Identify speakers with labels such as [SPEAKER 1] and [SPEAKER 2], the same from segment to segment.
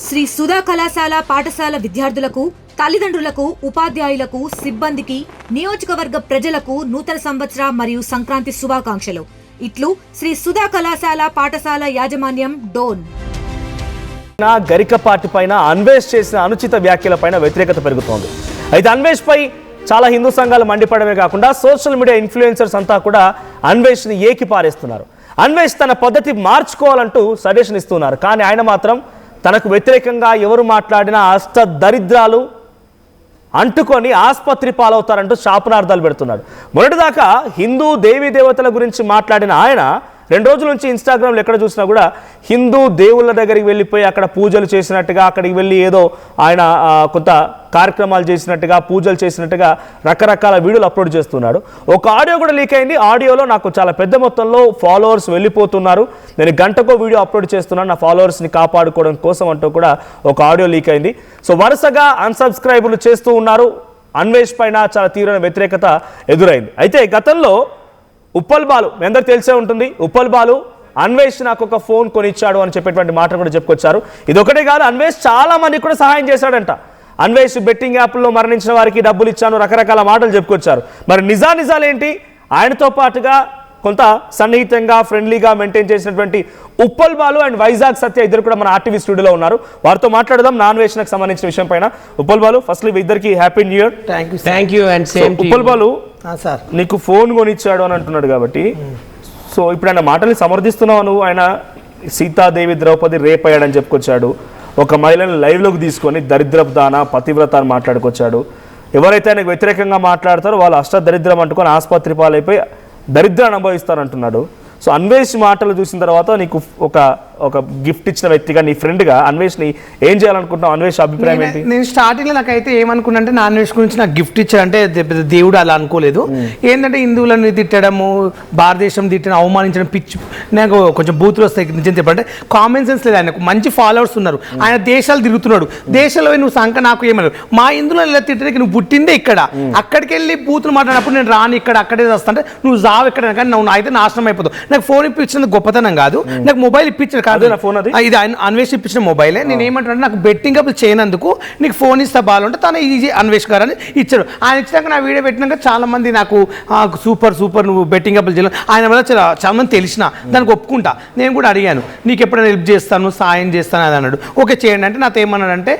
[SPEAKER 1] శ్రీ సుధా కళాశాల పాఠశాల విద్యార్థులకు, తల్లిదండ్రులకు, ఉపాధ్యాయులకు, సిబ్బందికి, నియోజకవర్గ ప్రజలకు నూతన సంవత్సర మరియు సంక్రాంతి శుభాకాంక్షలు. ఇట్లు శ్రీ సుధా కళాశాల పాఠశాల యాజమాన్యం డోన్.
[SPEAKER 2] గరికపాటి పైన అన్వేష్ చేసిన అనుచిత వ్యాఖ్యలపైన వ్యతిరేకత పెరుగుతోంది. అయితే అన్వేష్ పై చాలా హిందూ సంఘాలు మండిపడమే కాకుండా సోషల్ మీడియా ఇన్ఫ్లుయెన్సర్స్ అంతా కూడా అన్వేష్ని ఏకిపారేస్తున్నారు. అన్వేష్ తన పద్ధతి మార్చుకోవాలంటూ సజెషన్ ఇస్తున్నారు. కానీ ఆయన మాత్రం తనకు వ్యతిరేకంగా ఎవరు మాట్లాడినా అష్ట దరిద్రాలు అంటుకొని ఆసుపత్రి పాలవుతారంటూ శాపనార్థాలు పెడుతున్నాడు. మొదటిదాకా హిందూ దేవీ దేవతల గురించి మాట్లాడిన ఆయన 2 రోజుల నుంచి ఇన్స్టాగ్రామ్లో ఎక్కడ చూసినా కూడా హిందూ దేవుళ్ళ దగ్గరికి వెళ్ళిపోయి అక్కడ పూజలు చేసినట్టుగా, అక్కడికి వెళ్ళి ఏదో ఆయన కొంత కార్యక్రమాలు చేసినట్టుగా, పూజలు చేసినట్టుగా రకరకాల వీడియోలు అప్లోడ్ చేస్తున్నాడు. ఒక ఆడియో కూడా లీక్ అయింది. ఆడియోలో నాకు చాలా పెద్ద మొత్తంలో ఫాలోవర్స్ వెళ్ళిపోతున్నారు, నేను గంటకో వీడియో అప్లోడ్ చేస్తున్నాను నా ఫాలోవర్స్ని కాపాడుకోవడం కోసం అంటూ కూడా ఒక ఆడియో లీక్ అయింది. సో వరుసగా అన్సబ్స్క్రైబర్లు చేస్తూ ఉన్నారు. అన్వేష్ పైన చాలా తీవ్రమైన వ్యతిరేకత ఎదురైంది. అయితే గతంలో ఉప్పల్ బాలు, మీ అందరికి తెలిసే ఉంటుంది, ఉప్పల్ బాలు అన్వేష్ నాకు ఒక ఫోన్ కొనిచ్చాడు అని చెప్పేటువంటి మాటలు కూడా చెప్పుకొచ్చారు. ఇది ఒకటే కాదు, అన్వేష్ చాలా మందికి కూడా సహాయం చేశాడంట. అన్వేష్ బెట్టింగ్ యాప్లో మరణించిన వారికి డబ్బులు ఇచ్చాను, రకరకాల మాటలు చెప్పుకొచ్చారు. మరి నిజాలేంటి? ఆయనతో పాటుగా కొంత సన్నిహితంగా ఫ్రెండ్లీగా మెయింటైన్ చేసినటువంటి ఉప్పల్ బాలు అండ్ వైజాగ్ సత్య ఇద్దరు కూడా మన ఆర్టీవీ స్టూడియోలో ఉన్నారు. వారితో మాట్లాడదాం నాన్వేషణకు సంబంధించిన విషయం పైన. ఉప్పల్ బాలు, ఫస్ట్లీ ఇద్దరికి happy new year.
[SPEAKER 3] Thank you and same.
[SPEAKER 2] Uppal Balu, నీకు ఫోన్ కొనిచ్చాడు అని అంటున్నాడు కాబట్టి, సో ఇప్పుడు ఆయన మాటల్ని సమర్థిస్తున్నావు నువ్వు. ఆయన సీతాదేవి ద్రౌపది రేప్ అయ్యాడని చెప్పుకొచ్చాడు. ఒక మహిళని లైవ్లోకి తీసుకొని దరిద్రపు దాన పతివ్రత అని మాట్లాడుకొచ్చాడు. ఎవరైతే ఆయనకు వ్యతిరేకంగా మాట్లాడతారో వాళ్ళు అష్టదరిద్రం అంటుకొని ఆసుపత్రి పాలైపోయి దరిద్రాన్ని అనుభవిస్తారంటున్నాడు. సో అన్వేష్ మాటలు చూసిన తర్వాత నీకు ఒక గిఫ్ట్ ఇచ్చిన వ్యక్తిగా, నీ ఫ్రెండ్గా అన్వేష్ని ఏం చేయాలనుకుంటున్నావు? అన్వేష్ అభిప్రాయం ఏంటి?
[SPEAKER 3] నేను స్టార్టింగ్లో నాకైతే ఏమనుకున్నా అంటే, నా అన్వేష్ గురించి నాకు గిఫ్ట్ ఇచ్చాడంటే దేవుడు అలా అనుకోలేదు. ఏంటంటే హిందువులను తిట్టడము, భారతదేశం తిట్టడం, అవమానించడం, పిచ్చి నాకు కొంచెం బూతులు వస్తాయి నిజం చెప్పాలంటే. కామన్ సెన్స్ లేదు ఆయనకు, మంచి ఫాలోవర్స్ ఉన్నారు, ఆయన దేశాలు తిరుగుతున్నాడు. దేశంలో నువ్వు సంక నాకు ఏమన్నారు, మా హిందువులను ఇలా తిట్టడానికి నువ్వు పుట్టిందే ఇక్కడ, అక్కడికి వెళ్ళి బూతులు మాట్లాడినప్పుడు నేను రాను ఇక్కడ అక్కడే వస్తాంటే నువ్వు జావు ఎక్కడ కానీ నువ్వు అయితే నాశనం అయిపోతావు. నాకు ఫోన్ ఇప్పించినందుకు గొప్పతనం కాదు, నాకు మొబైల్ ఇప్పించాడు కాదు, ఇది అన్వేష్ ఇప్పించిన మొబైలే. నేను ఏమంటున్నా, నాకు బెట్టింగ్ అప్ చేయనందుకు నీకు ఫోన్ ఇస్తా బాగుంటే తను ఈజీ అన్వేష్ గారు అని ఇచ్చాడు. ఆయన ఇచ్చినాక నా వీడియో పెట్టినాక చాలా మంది నాకు సూపర్ నువ్వు బెట్టింగ్ అప్లు చేయలేదు, ఆయన వల్ల చాలా మంది తెలిసిన, దానికి ఒప్పుకుంటా. నేను కూడా అడిగాను, నీకు ఎప్పుడైనా హెల్ప్ చేస్తాను, సాయం చేస్తాను అని అన్నాడు. ఓకే చేయండి అంటే నాతో ఏమన్నాడంటే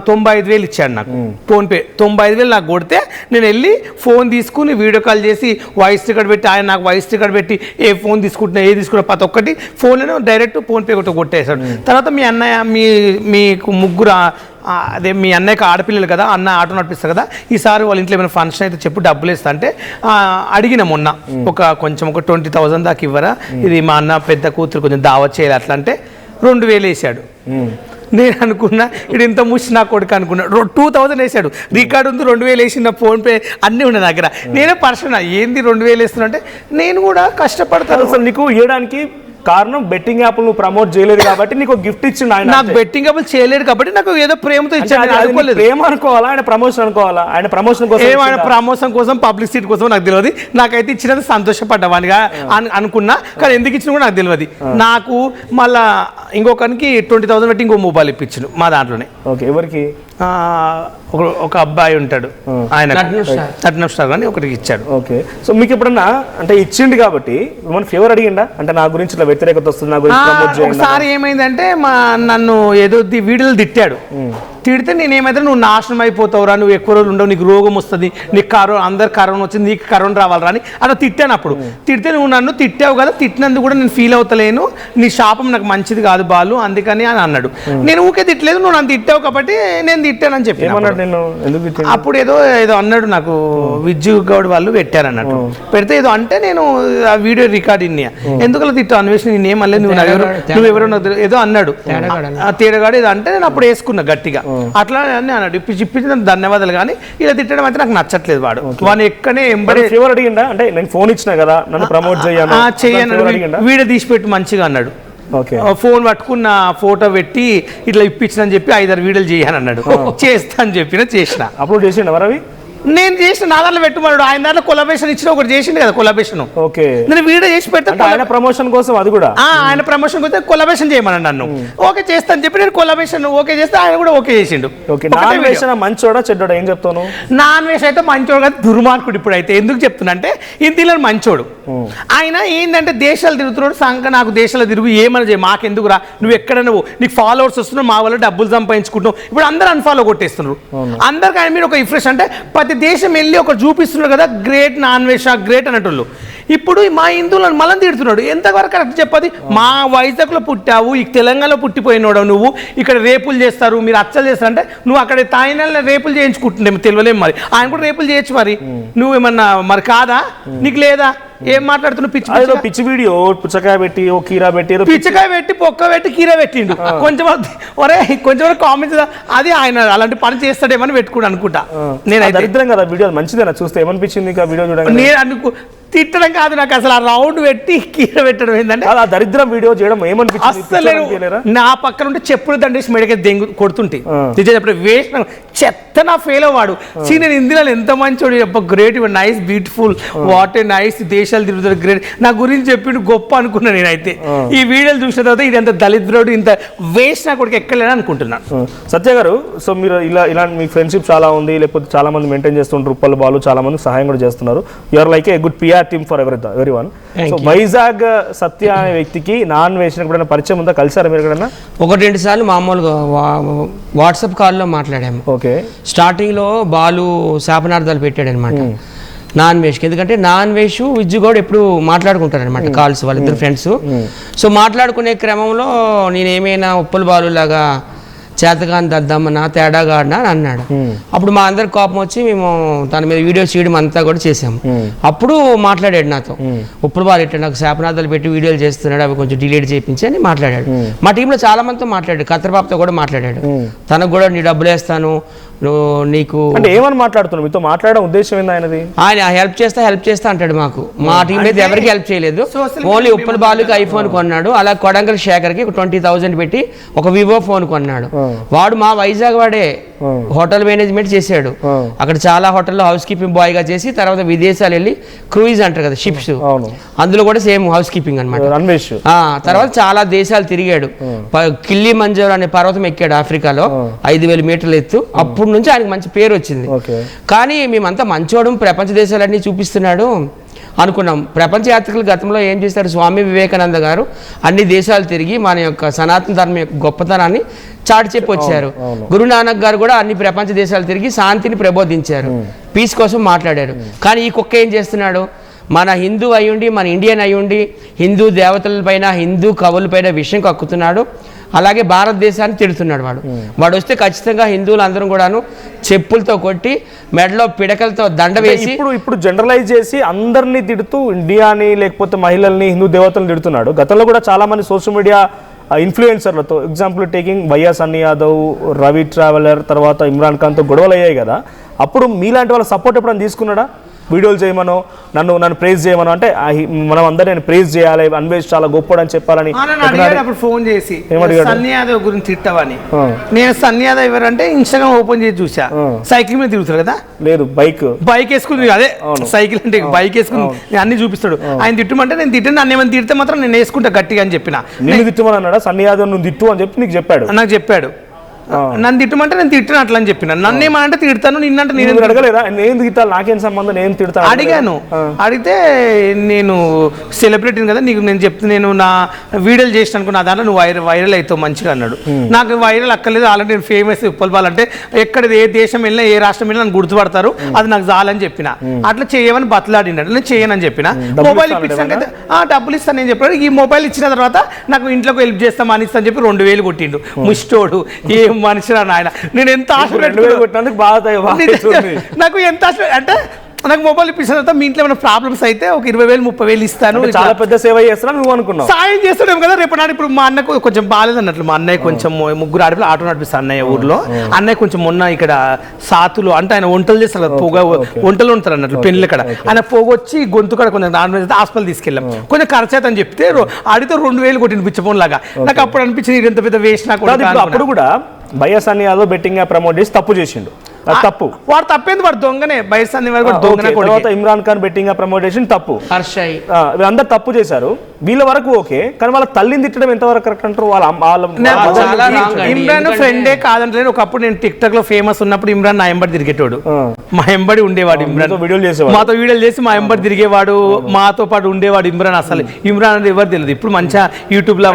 [SPEAKER 3] 95,000 ఇచ్చాడు నాకు ఫోన్పే. 95,000 నాకు కొడితే నేను వెళ్ళి ఫోన్ తీసుకుని వీడియో కాల్ చేసి వాయిస్ రికార్డ్ పెట్టి, ఆయన నాకు వాయిస్ రికార్డ్ పెట్టి ఏ ఫోన్ తీసుకుంటున్నా ఏ తీసుకున్నా ప్రతి ఒక్కటి ఫోన్లోనే డైరెక్ట్ ఫోన్పే కొట్టేశాడు. తర్వాత మీ అన్నయ్య మీకు ముగ్గురు అదే మీ అన్నయ్యకి ఆడపిల్లలు కదా, అన్న ఆటో నడిపిస్తారు కదా, ఈసారి వాళ్ళ ఇంట్లో ఏమైనా ఫంక్షన్ అయితే చెప్పు డబ్బులు ఇస్తా అంటే అడిగిన మొన్న ఒక 20,000 దాకా ఇవ్వరా, ఇది మా అన్న పెద్ద కూతురు కొంచెం దావత్ చేయాలి అట్లా అంటే 2,000 వేసాడు. నేను అనుకున్నా ఇది ఇంత ముసి నా కొడుకు అనుకున్నా. 2,000 వేసాడు, రికార్డు ఉంది, 2,000 వేసిన ఫోన్పే అన్నీ ఉన్నాయి దగ్గర. నేనే పర్సన్ ఏంది 2,000 వేస్తున్నా అంటే, నేను కూడా కష్టపడతాను.
[SPEAKER 2] అసలు నీకు ఇవ్వడానికి కారణం బెట్టింగ్ యాప్ నువ్వు ప్రమోట్ చేయలేదు కాబట్టి నీకు గిఫ్ట్ ఇచ్చిండు ఆయన.
[SPEAKER 3] నాకు బెట్టింగ్ యాప్ చేయలేదు కాబట్టి నాకు ఏదో ప్రేమతో ఇచ్చాడు.
[SPEAKER 2] ప్రేమ అనుకోవాలా, ఆయన ప్రమోషన్ అనుకోవాలా? ఆయన ప్రమోషన్ కోసం,
[SPEAKER 3] ఆయన ప్రమోషన్ కోసం, పబ్లిసిటీ కోసం నాకు తెలియదు. నాకైతే ఇచ్చినది సంతోషపడ్డావానిగా అనుకున్నా, కానీ ఎందుకు ఇచ్చినా కూడా నాకు తెలియదు. నాకు మళ్ళా ఇంకొకరికి 20,000 పెట్టి ఇంకో మొబైల్ ఇప్పించాడు మా దాంట్లోనే.
[SPEAKER 2] ఓకే, ఎవరికి?
[SPEAKER 3] ఒక అబ్బాయి ఉంటాడు, ఆయన రత్నం స్టార్ అని ఒకరికి ఇచ్చాడు.
[SPEAKER 2] ఓకే, సో మీకు ఎప్పుడన్నా అంటే ఇచ్చిండు కాబట్టి మన ఫేవర్ అడిగిండా అంటే నా గురించి ఇట్లా వ్యతిరేకత వస్తుంది, నా గురించి ప్రమోట్ చేయండి?
[SPEAKER 3] ఒకసారి ఏమైందంటే నన్ను ఏదో వీడియోలు తిట్టాడు. తిడితే నేనేమైతే నువ్వు నాశనం అయిపోతావురా, నువ్వు ఎక్కువ రోజులు ఉండవు, నీకు రోగం వస్తుంది, నీకు అందరు కరోనా వచ్చింది, నీకు కరోనా రావాలరా అని అలా తిట్టాను. అప్పుడు తిడితే నువ్వు నన్ను తిట్టావు కదా, తిట్టినందుకు కూడా నేను ఫీల్ అవుతలేను, నీ శాపం నాకు మంచిది కాదు బాలు అందుకని అని అన్నాడు. నేను ఊకే తిట్టలేదు, నువ్వు నన్ను తిట్టావు కాబట్టి నేను తిట్టానని చెప్పి. అప్పుడు ఏదో అన్నాడు, నాకు విజ్జు గౌడ్ వాళ్ళు పెట్టారన్నట్టు. పెడితే ఏదో అంటే నేను ఆ వీడియో రికార్డ్ ఇన్నా, ఎందుకలా తిట్టావు అన్వేషణ, నేనేమలేదు, నువ్వెవరో ఏదో అన్నాడు తేడగాడు ఏదో అంటే నేను అప్పుడు వేసుకున్నా గట్టిగా. అట్లా అన్నాడు, ఇప్పించిన ధన్యవాదాలు. కానీ ఇలా తిట్టడం అయితే నాకు నచ్చట్లేదు. వాడు ఎక్కడే
[SPEAKER 2] ఫేవర్ అడిగిండా అంటే నేను ఫోన్ ఇచ్చినా కదా నన్ను ప్రమోట్
[SPEAKER 3] చేయను, వీడియో తీసి పెట్టి మంచిగా అన్నాడు. ఫోన్ పట్టుకున్న ఫోటో పెట్టి ఇట్లా ఇప్పించిన అని చెప్పి 5-6 వీడియోలు చేయను అన్నాడు. చేస్తా అని చెప్పిన చేసిన.
[SPEAKER 2] అప్లోడ్ చేసిండు మరి అవి
[SPEAKER 3] నేను చేసిన నా దాంట్లో పెట్టుకున్నాడు, ఆయన దాంట్లో కొలాబరేషన్ ఇచ్చిన ఒకటి చేసిండు కదా కొలాబరేషన్.
[SPEAKER 2] ఓకే,
[SPEAKER 3] నేను వీడియో చేసి పెడతా
[SPEAKER 2] ఆయన ప్రమోషన్ కోసం అది కూడా.
[SPEAKER 3] ఆయన ప్రమోషన్ కోసం కొలాబరేషన్ చేయమన్నాడు నన్ను. ఓకే చేస్తా అని చెప్పి నేను కొలాబరేషన్ ఓకే చేస్తే ఆయన కూడా ఓకే చేసిండు.
[SPEAKER 2] ఓకే, నాన్ వేష్ మంచోడా చెడ్డోడా ఏం చెప్తాను?
[SPEAKER 3] నాన్ వేష్ అయితే మంచోడు కాదు, దుర్మార్గుడు. ఇప్పుడు అయితే ఎందుకు చెప్తున్నా అంటే హిందీలో మంచోడు. ఆయన ఏంటంటే దేశాలు తిరుగుతున్నాడు, సంక నాకు దేశాలు తిరుగు ఏమని చేయ మాకెందుకు రా, నువ్వు ఎక్కడ నువ్వు నీకు ఫాలోవర్స్ వస్తున్నావు, మా వల్ల డబ్బులు సంపాదించుకుంటున్నావు. ఇప్పుడు అందరూ అన్ఫాలో కొట్టేస్తున్నారు. అందరికి ఆయన మీద ఒక ఇంప్రెషన్ అంటే ప్రతి దేశం వెళ్ళి ఒక చూపిస్తున్నారు కదా గ్రేట్ నాన్ వేష్ గ్రేట్ అన్నట్టు. ఇప్పుడు మా హిందువులను మళ్ళీ తిడుతున్నాడు. ఎంతవరకు కరెక్ట్ చెప్పది? మా వైజాగ్లో పుట్టావు, ఈ తెలంగాణలో పుట్టిపోయినాడు నువ్వు, ఇక్కడ రేపులు చేస్తారు మీరు అచ్చలు చేస్తారు అంటే నువ్వు అక్కడ తాయినాళ్ళ రేపులు చేయించుకుంటుండే తెలియలేము. మరి ఆయన కూడా రేపులు చేయొచ్చు, మరి నువ్వేమన్నా మరి కాదా? నీకు లేదా? ఏం మాట్లాడుతున్నావు? పిచ్చి
[SPEAKER 2] పిచ్చి వీడియో, పుచ్చకాయ పెట్టి ఓ కీరా పెట్టి,
[SPEAKER 3] పిచ్చకాయ పెట్టి పొక్క పెట్టి కీర పెట్టిండు. కొంచెం ఒరే కొంచెం కామెంట్స్ అది ఆయన అలాంటి పని చేస్తాడేమని పెట్టుకుని అనుకుంటా. నేను
[SPEAKER 2] దరిద్రం కదా వీడియో, మంచిదేనా చూస్తే? ఏమనిపించింది వీడియో చూడండి?
[SPEAKER 3] నేను అనుకో తిట్టడం కాదు, నాకు అసలు ఆ రౌండ్ పెట్టి కీర పెట్టడం ఏంటంటే
[SPEAKER 2] ఆ దరిద్రం వీడియో చేయడం ఏమనిపించింది?
[SPEAKER 3] అసలు నా పక్కన ఉంటే చెప్పులు దండేసి మెడకే దెంగు కొడుతుంటే నిజం చెప్పడం వేస్ట్ చెత్త నా ఫెయిల్ అవ్వాడు. సీ నేను ఇందులో ఎంత మంచోడు, great, nice, beautiful, what a nice, దేశాలు తిరుగుతాడు, గ్రేట్ నా గురించి చెప్పిండు గొప్ప అనుకున్నా నేనైతే. ఈ వీడియోలు చూసిన తర్వాత ఇది ఎంత దళిద్రుడు, ఇంత వేస్ట్ నా కొడుకు ఎక్కలేని అనుకుంటున్నాను.
[SPEAKER 2] సత్య గారు, సో మీరు ఇలా మీ ఫ్రెండ్షిప్ చాలా ఉంది, లేకపోతే చాలా మంది మెయింటైన్ చేస్తుంటారు, ఉప్పల్ బాలు చాలా మంది సహాయం కూడా చేస్తున్నారు. You're like a good PR team for everyone. So Vizag Satya అనే వ్యక్తికి నాన్ వేష్ ఎప్పుడైనా పరిచయం ఉందా? కలిసారా మీరు ఎక్కడన్నా?
[SPEAKER 4] 1-2 సార్లు మామూలుగా వాట్సాప్ కాల్లో మాట్లాడాము.
[SPEAKER 2] ఓకే,
[SPEAKER 4] స్టార్టింగ్లో బాలు శాపనార్థాలు పెట్టాడు అనమాట నాన్ వేష్కి. ఎందుకంటే నాన్ వేష్ విజ్జు కూడా ఎప్పుడు మాట్లాడుకుంటారు అనమాట కాల్స్, వాళ్ళిద్దరు ఫ్రెండ్స్. సో మాట్లాడుకునే క్రమంలో నేను ఏమైనా ఉప్పల్ బాలు లాగా చేతగాని దద్దమ్మనా తేడాగా ఆడినా అని అన్నాడు. అప్పుడు మా అందరికి కోపం వచ్చి మేము తన మీద వీడియో చేయడం అంతా కూడా చేసాము. అప్పుడు మాట్లాడాడు నాతో, ఉప్పుడు బాలు ఇట్లా నాకు శాపనార్థాలు పెట్టి వీడియోలు చేస్తున్నాడు, అవి కొంచెం డిలీట్ చేయించి అని మాట్లాడాడు. మా టీంలో చాలా మందితో మాట్లాడాడు, కత్రబాబుతో కూడా మాట్లాడాడు. తనకు కూడా నీ డబ్బులు వేస్తాను, నీకు
[SPEAKER 2] అంటే ఏమని మాట్లాడుతున్నావు? మీతో మాట్లాడడం ఉద్దేశం ఏంది ఆయనది?
[SPEAKER 4] ఆయన హెల్ప్ చేస్తా అంటాడు. మాకు మా టీం అయితే ఎవరికి హెల్ప్ చేయలేదు, ఓన్లీ ఉప్పల్ బాలుకి ఐఫోన్ కొన్నాడు. అలా కొడంగల్ శేఖర్కి 20,000 పెట్టి ఒక వివో ఫోన్ కొన్నాడు. వాడు మా వైజాగ్ వాడే, హోటల్ మేనేజ్మెంట్ చేశాడు. అక్కడ చాలా హోటల్లో హౌస్ కీపింగ్ బాయ్ గా చేసి తర్వాత విదేశాలు వెళ్ళి క్రూయిజ్ అంటారు కదా షిప్స్, అందులో కూడా సేమ్ హౌస్ కీపింగ్ అనమాట. తర్వాత చాలా దేశాలు తిరిగాడు. కిల్లి మంజర్ అనే పర్వతం ఎక్కాడు ఆఫ్రికాలో, 5,000 మీటర్ల ఎత్తు. అప్పుడు నుంచి ఆయనకు మంచి పేరు వచ్చింది. కానీ మేమంతా మంచోడం, ప్రపంచ దేశాలన్నీ చూపిస్తున్నాడు అనుకున్నాం. ప్రపంచ యాత్రికులు గతంలో ఏం చేస్తారు? స్వామి వివేకానంద గారు అన్ని దేశాలు తిరిగి మన యొక్క సనాతన ధర్మం యొక్క గొప్పతనాన్ని చాటి చెప్పి వచ్చారు. గురునానక్ గారు కూడా అన్ని ప్రపంచ దేశాలు తిరిగి శాంతిని ప్రబోధించారు, పీస్ కోసం మాట్లాడారు. కానీ ఈ కుక్క ఏం చేస్తున్నాడు? మన హిందూ అయ్యుండి, మన ఇండియన్ అయ్యుండి హిందూ దేవతలపైన, హిందూ కవులపైన విషయం కక్కుతున్నాడు. అలాగే భారతదేశాన్ని తిడుతున్నాడు. వాడు వస్తే ఖచ్చితంగా హిందువులు అందరం కూడాను చెప్పులతో కొట్టి మెడలో పిడకలతో దండ వేసి,
[SPEAKER 2] ఇప్పుడు జనరలైజ్ చేసి అందరినీ తిడుతూ ఇండియాని లేకపోతే మహిళల్ని, హిందూ దేవతలను తిడుతున్నాడు. గతంలో కూడా చాలా మంది సోషల్ మీడియా ఇన్ఫ్లుయెన్సర్లతో, example taking YS Sunny Yadav, Ravi traveller, తర్వాత ఇమ్రాన్ ఖాన్తో గొడవలు అయ్యాయి కదా. అప్పుడు మీలాంటి వాళ్ళ సపోర్ట్ ఎప్పుడైనా తీసుకున్నాడా? వీడియోలు చేయమనో, నన్ను ప్రైజ్ చేయమనో, అంటే మనం అందరూ నేను ప్రైజ్ చేయాలి, అన్వేష్ చాలా గొప్పడు అని చెప్పాలని
[SPEAKER 3] అప్పుడు ఫోన్ చేసి సన్నీ యాదవ్ గురించి తిట్టవని. నేను సన్నీ యాదవ్ ఎవరంటే ఇన్స్టాగ్రామ్ ఓపెన్ చేసి చూసా, సైకిల్ మీద తిరుగుతారు కదా.
[SPEAKER 2] లేదు, బైక్
[SPEAKER 3] వేసుకుని, అదే సైకిల్ అంటే బైక్ వేసుకుని అన్ని చూపిస్తాడు. ఆయన తిట్టమంటే నేను తిట్టాను, నన్ను ఏమైనా తిడితే మాత్రం నేను వేసుకుంటా గట్టిగా అని చెప్పిన.
[SPEAKER 2] నేను తిట్టమని అన్నాడా? సన్నీ యాదవ్ నువ్వు తిట్టు అని చెప్పి నీకు చెప్పాడు?
[SPEAKER 3] నాకు చెప్పాడు. నన్ను తిట్టమంటే నేను తిట్టాను అట్లా అని చెప్పిన. నన్ను ఏమంటే తిడతాను, నిన్నంటే నేను
[SPEAKER 2] అడగలేదా? నేను తిట్టాలి, నాకేం సంబంధం, నేను తిడతాను
[SPEAKER 3] అడిగాను. అడిగితే నేను సెలబ్రిటీని కదా, నీకు నేను చెప్తే నేను నా వీడియోలు చేసిన అనుకో, నా దాంట్లో నువ్వు వైరల్ అవుతావు మంచిగా అన్నాడు. నాకు వైరల్ అక్కర్లేదు, ఆల్రెడీ నేను ఫేమస్. ఉప్పల్ బాల్ అంటే ఎక్కడ ఏ దేశం వెళ్ళినా, ఏ రాష్ట్రం వెళ్ళినా నన్ను గుర్తుపడతారు, అది నాకు చాలని చెప్పిన. అట్లా చేయమని బతలాడినాడు, నేను చేయనని చెప్పిన. మొబైల్ ఇప్పించాక డబ్బులు ఇస్తాను నేను చెప్పాడు. ఈ మొబైల్ ఇచ్చిన తర్వాత నాకు ఇంట్లోకి హెల్ప్ చేస్తాం అని ఇస్తాను చెప్పి 2,000 కొట్టిండు. ముష్టోడు ఏం మనిషి రా నాయన. నేను ఎంత ఆశ
[SPEAKER 2] కొట్టినందుకు
[SPEAKER 3] నాకు ఎంత ఆశ అంటే, నాకు మొబైల్ ఇప్పించిన తర్వాత మీ ఇంట్లో ఏమైనా ప్రాబ్లమ్స్ అయితే ఒక 20,000 30,000 ఇస్తాను.
[SPEAKER 2] చాలా పెద్ద సేవ చేస్తున్నా నువ్వు అనుకున్నావు,
[SPEAKER 3] సాయం చేస్తాడేమో కదా. రేపు నాడు ఇప్పుడు మా అన్నకు కొంచెం బాగాలేదు అన్నట్లు, మా అన్నయ్య కొంచెం 3 ఆడపిల్లలు ఆటో నడిపిస్తాను అన్నయ్య ఊర్లో. అన్నయ్య కొంచెం మొన్న ఇక్కడ సాతులు అంటే ఆయన వంటలు చేస్తారు కదా, పొగ వంటలు ఉంటారు అన్నట్లు పెళ్ళి ఇక్కడ. ఆయన పొగొచ్చి గొంతు కూడా కొంచెం నాన్ వెజ్ హాస్పిటల్ తీసుకెళ్ళాం, కొంచెం ఖర్చు అవుతుందని చెప్తే అడిగితే 2,000 కొట్టింది పిచ్చపోన్ లాగా. నాకు అప్పుడు అనిపించింది ఇంత పెద్ద వేస్ట్. నాకు
[SPEAKER 2] అప్పుడు కూడా YS Sunny Yadav betting promote చేసి తప్పు చేసిండు. అది తప్పు.
[SPEAKER 3] వాడు తప్పేంది, వాడు దొంగనే, బయట సంది వాడు దొంగనే.
[SPEAKER 2] తర్వాత ఇమ్రాన్ ఖాన్ బెట్టింగ్ ప్రమోటేషన్ తప్పు,
[SPEAKER 4] హర్షయ్
[SPEAKER 2] అందరు తప్పు చేశారు. వీళ్ళ వరకు ఓకే, కానీ వాళ్ళ తల్లిని తిట్టడం ఎంతవరకు కరెక్ట్ అంటారు?
[SPEAKER 3] ఇమ్రాన్ ఫ్రెండే కాదంటలేదు. ఒకప్పుడు నేను టిక్ టాక్ లో ఫేమస్ ఉన్నప్పుడు ఇమ్రాన్ నా ఎంబడి తిరిగేటోడు, మా ఎంబడి ఉండేవాడు. ఇమ్రాన్
[SPEAKER 2] వీడియోలు చేసేవాడు,
[SPEAKER 3] మాతో వీడియోలు చేసి మా ఎంబడి తిరిగేవాడు, మాతో పాటు ఉండేవాడు ఇమ్రాన్. అసలు ఇమ్రాన్ అనేది ఎవరు తెలియదు. ఇప్పుడు మంచిగా యూట్యూబ్ లో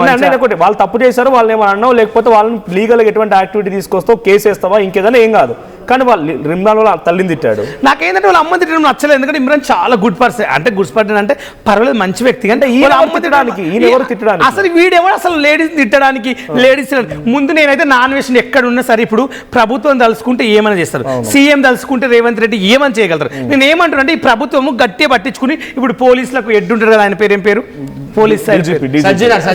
[SPEAKER 2] వాళ్ళు తప్పు చేశారు, వాళ్ళని ఏమన్నా అన్నావు, లేకపోతే వాళ్ళని లీగల్ గా ఎటువంటి యాక్టివిటీ తీసుకొస్తావు, కేసు వేస్తావా, ఇంకేదైనా ఏం కాదు. కానీ వాళ్ళు ఇమ్రాన్ వాళ్ళ తల్లిని తిట్టాడు.
[SPEAKER 3] నాకేంటంటే వాళ్ళ అమ్మ తిట్టడం నచ్చలేదు, ఎందుకంటే ఇమ్రాన్ చాలా గుడ్ పర్సన్, అంటే గుడ్ పర్సన్ అంటే పర్వాలేదు, మంచి వ్యక్తి. అంటే
[SPEAKER 2] అమ్మ తిట్టడానికి
[SPEAKER 3] అసలు వీడెవడు అసలు లేడీస్ తిట్టడానికి? లేడీస్ ముందు నేనైతే నాన్ వెజ్ ఎక్కడ ఉన్నా సరే, ఇప్పుడు ప్రభుత్వం తలుచుకుంటే ఏమైనా చేస్తారు, సీఎం తలుచుకుంటే రేవంత్ రెడ్డి ఏమని చేయగలుగుతారు. నేను ఏమంటున్నా అంటే ఈ ప్రభుత్వము గట్టిగా పట్టించుకుని, ఇప్పుడు పోలీసులకు ఎడ్డుంటారు కదా, ఆయన పేరేం పేరు, పోలీస్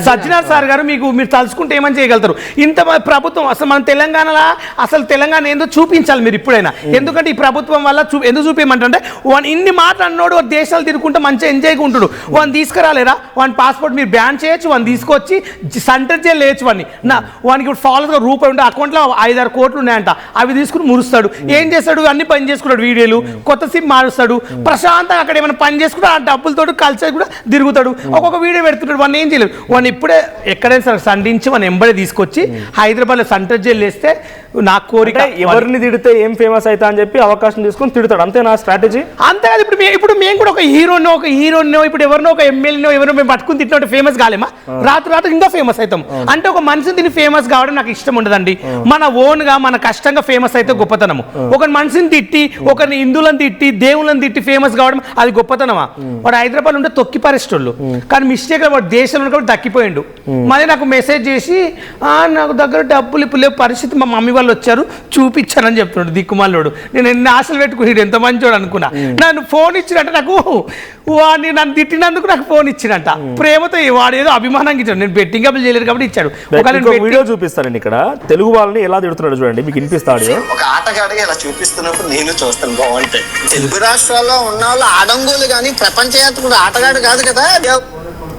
[SPEAKER 3] సజ్జనార్ సార్ గారు, మీరు తలుచుకుంటే ఏమని చేయగలుగుతారు? ఇంత ప్రభుత్వం అసలు మన తెలంగాణలో అసలు తెలంగాణ ఏందో చూపించాలి మీరు ఇప్పుడైనా. ఎందుకంటే ఈ ప్రభుత్వం వల్ల ఎందుకు చూపించమంటే, వాడు ఇన్ని మాటలు అన్నాడు, దేశాలు తిరుగుకుంటే మంచిగా ఎంజాయ్గా ఉంటాడు. వాడిని తీసుకురాలేరా? వాని పాస్పోర్ట్ మీరు బ్యాన్ చేయొచ్చు, వాడిని తీసుకొచ్చి సెంటర్ జైలు వేయచ్చు. వానికి ఇప్పుడు ఫాలోగా రూపాయి ఉంటే అకౌంట్లో 5-6 కోట్లు ఉన్నాయంట, అవి తీసుకుని మురుస్తాడు. ఏం చేస్తాడు? అన్ని పని చేసుకున్నాడు, వీడియోలు, కొత్త సిమ్ మారుస్తాడు, ప్రశాంతంగా అక్కడ ఏమైనా పని చేసుకుంటే ఆ డబ్బులతో కలిసి కూడా తిరుగుతాడు. ఒక్కొక్క వీడియో పెడుతున్నాడు, వాడిని ఏం చేయలేదు. వాడిని ఇప్పుడే ఎక్కడైనా సరే సండించి వాడిని ఎంబడే తీసుకొచ్చి హైదరాబాద్లో సెంటర్ జైలు వేస్తే నా కోరిక.
[SPEAKER 2] ఎవరిని తిడితే ఏం ఫేమస్ అవుతా అని చెప్పి అవకాశం తీసుకొని తిడతాడు, అంతే నా స్ట్రాటజీ.
[SPEAKER 3] అంతేకాదు, ఇప్పుడు మేము కూడా ఒక హీరోనో ఇప్పుడు ఎవరినో ఒక ఎమ్మెల్యేనో ఎవరినో మేము పట్టుకుని తిట్టినట్టు ఫేమస్ కాలేమా? రాత్రి ఇంకా ఫేమస్ అవుతాం. అంటే ఒక మనిషిని తిని ఫేమస్ కావడం నాకు ఇష్టం ఉండదండి. మన ఓన్ గా మన కష్టంగా ఫేమస్ అయితే గొప్పతనము. ఒక మనిషిని తిట్టి, ఒకరిని హిందువులను తిట్టి, దేవుళ్ళని తిట్టి ఫేమస్ కావడం అది గొప్పతనమా? వాడు హైదరాబాద్ ఉంటే తొక్కి పరిస్థితులు, కానీ మిస్టేక్ వాడు దేశంలో కూడా దక్కిపోయిండు. మళ్ళీ నాకు మెసేజ్ చేసి నాకు దగ్గర డబ్బులు ఇప్పుడు లేవు, పరిస్థితి మా మమ్మీ వాళ్ళు వచ్చారు చూపించానని చెప్తున్నాడు దిక్కుమాలోడు. నేను ఎన్ని ఆశలు పెట్టుకుని ఎంత మంచోడు అనుకున్నా. నన్ను ఫోన్ ఇచ్చినట్ట, నాకు వాడిని నన్ను తిట్టినందుకు నాకు ఫోన్ ఇచ్చినట్ట, ప్రేమతో. వాడు ఏదో అభిమానంగా ఇచ్చాడు, నేను బెట్టింగ్ అప్పులు చేయలేదు కాబట్టి ఇచ్చాడు.
[SPEAKER 2] వీడియో చూపిస్తానండి ఇక్కడ, తెలుగు వాళ్ళని ఎలా తిడుతున్నాడు చూడండి, మీకు వినిపిస్తాడు.
[SPEAKER 5] ఒక ఆటగాడిగా ఇలా చూపిస్తున్నప్పుడు నేను చూస్తాను బాగుంటాయి. తెలుగు రాష్ట్రాల్లో ఉన్న వాళ్ళు ఆడంగోలు కానీ ప్రపంచవ్యాప్తంగా ఆటగాడు కాదు కదా.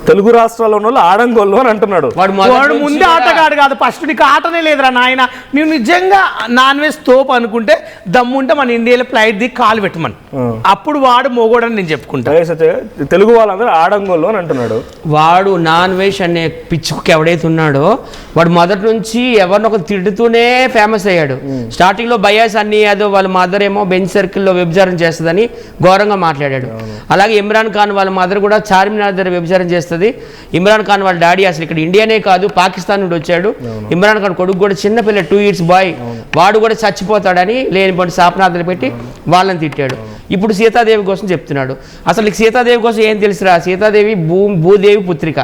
[SPEAKER 2] తెలుగు రాష్ట్రాల్లో ఉన్న వాళ్ళు ఆడంగోళ్ళు అని అంటున్నాడు.
[SPEAKER 3] వాడు ముందే ఆటగాడు కాదు, ఫస్ట్ నీకు ఆటనే లేదురా నాయన. నువ్వు నిజంగా నాన్ వెజ్ తోపు అనుకుంటే దమ్ముంటే మన ఇండియాలో ఫ్లైట్ దిగి కాలు పెట్టమని, అప్పుడు వాడు మోగోడని నేను చెప్పుకుంటా.
[SPEAKER 2] తెలుగు వాళ్ళందరూ ఆడంగోళ్ళు అని అంటున్నాడు.
[SPEAKER 4] వాడు నాన్ వెజ్ అనే పిచ్చుకి ఎవడైతే ఉన్నాడో వాడు మొదటి నుంచి ఎవరినొకరు తిడుతూనే ఫేమస్ అయ్యాడు. స్టార్టింగ్ లో బయాస్ అన్ని ఏదో వాళ్ళ మదర్ ఏమో బెంచ్ సర్కిల్లో వ్యభిచారం చేస్తుందని ఘోరంగా మాట్లాడాడు. అలాగే ఇమ్రాన్ ఖాన్ వాళ్ళ మదర్ కూడా చార్మినార్ దగ్గర వ్యభిచారం చేస్తుంది. ఇమ్రాన్ ఖాన్ వాళ్ళ డాడీ అసలు ఇక్కడ ఇండియానే కాదు పాకిస్తాన్ నుండి వచ్చాడు. ఇమ్రాన్ ఖాన్ కొడుకు కూడా చిన్న పిల్ల 2 years బాయ్, వాడు కూడా చచ్చిపోతాడని లేనిపోయి శాపనార్థాలు పెట్టి వాళ్ళని తిట్టాడు. ఇప్పుడు సీతాదేవి కోసం చెప్తున్నాడు. అసలు సీతాదేవి కోసం ఏం తెలుసురా? సీతాదేవి భూదేవి పుత్రిక,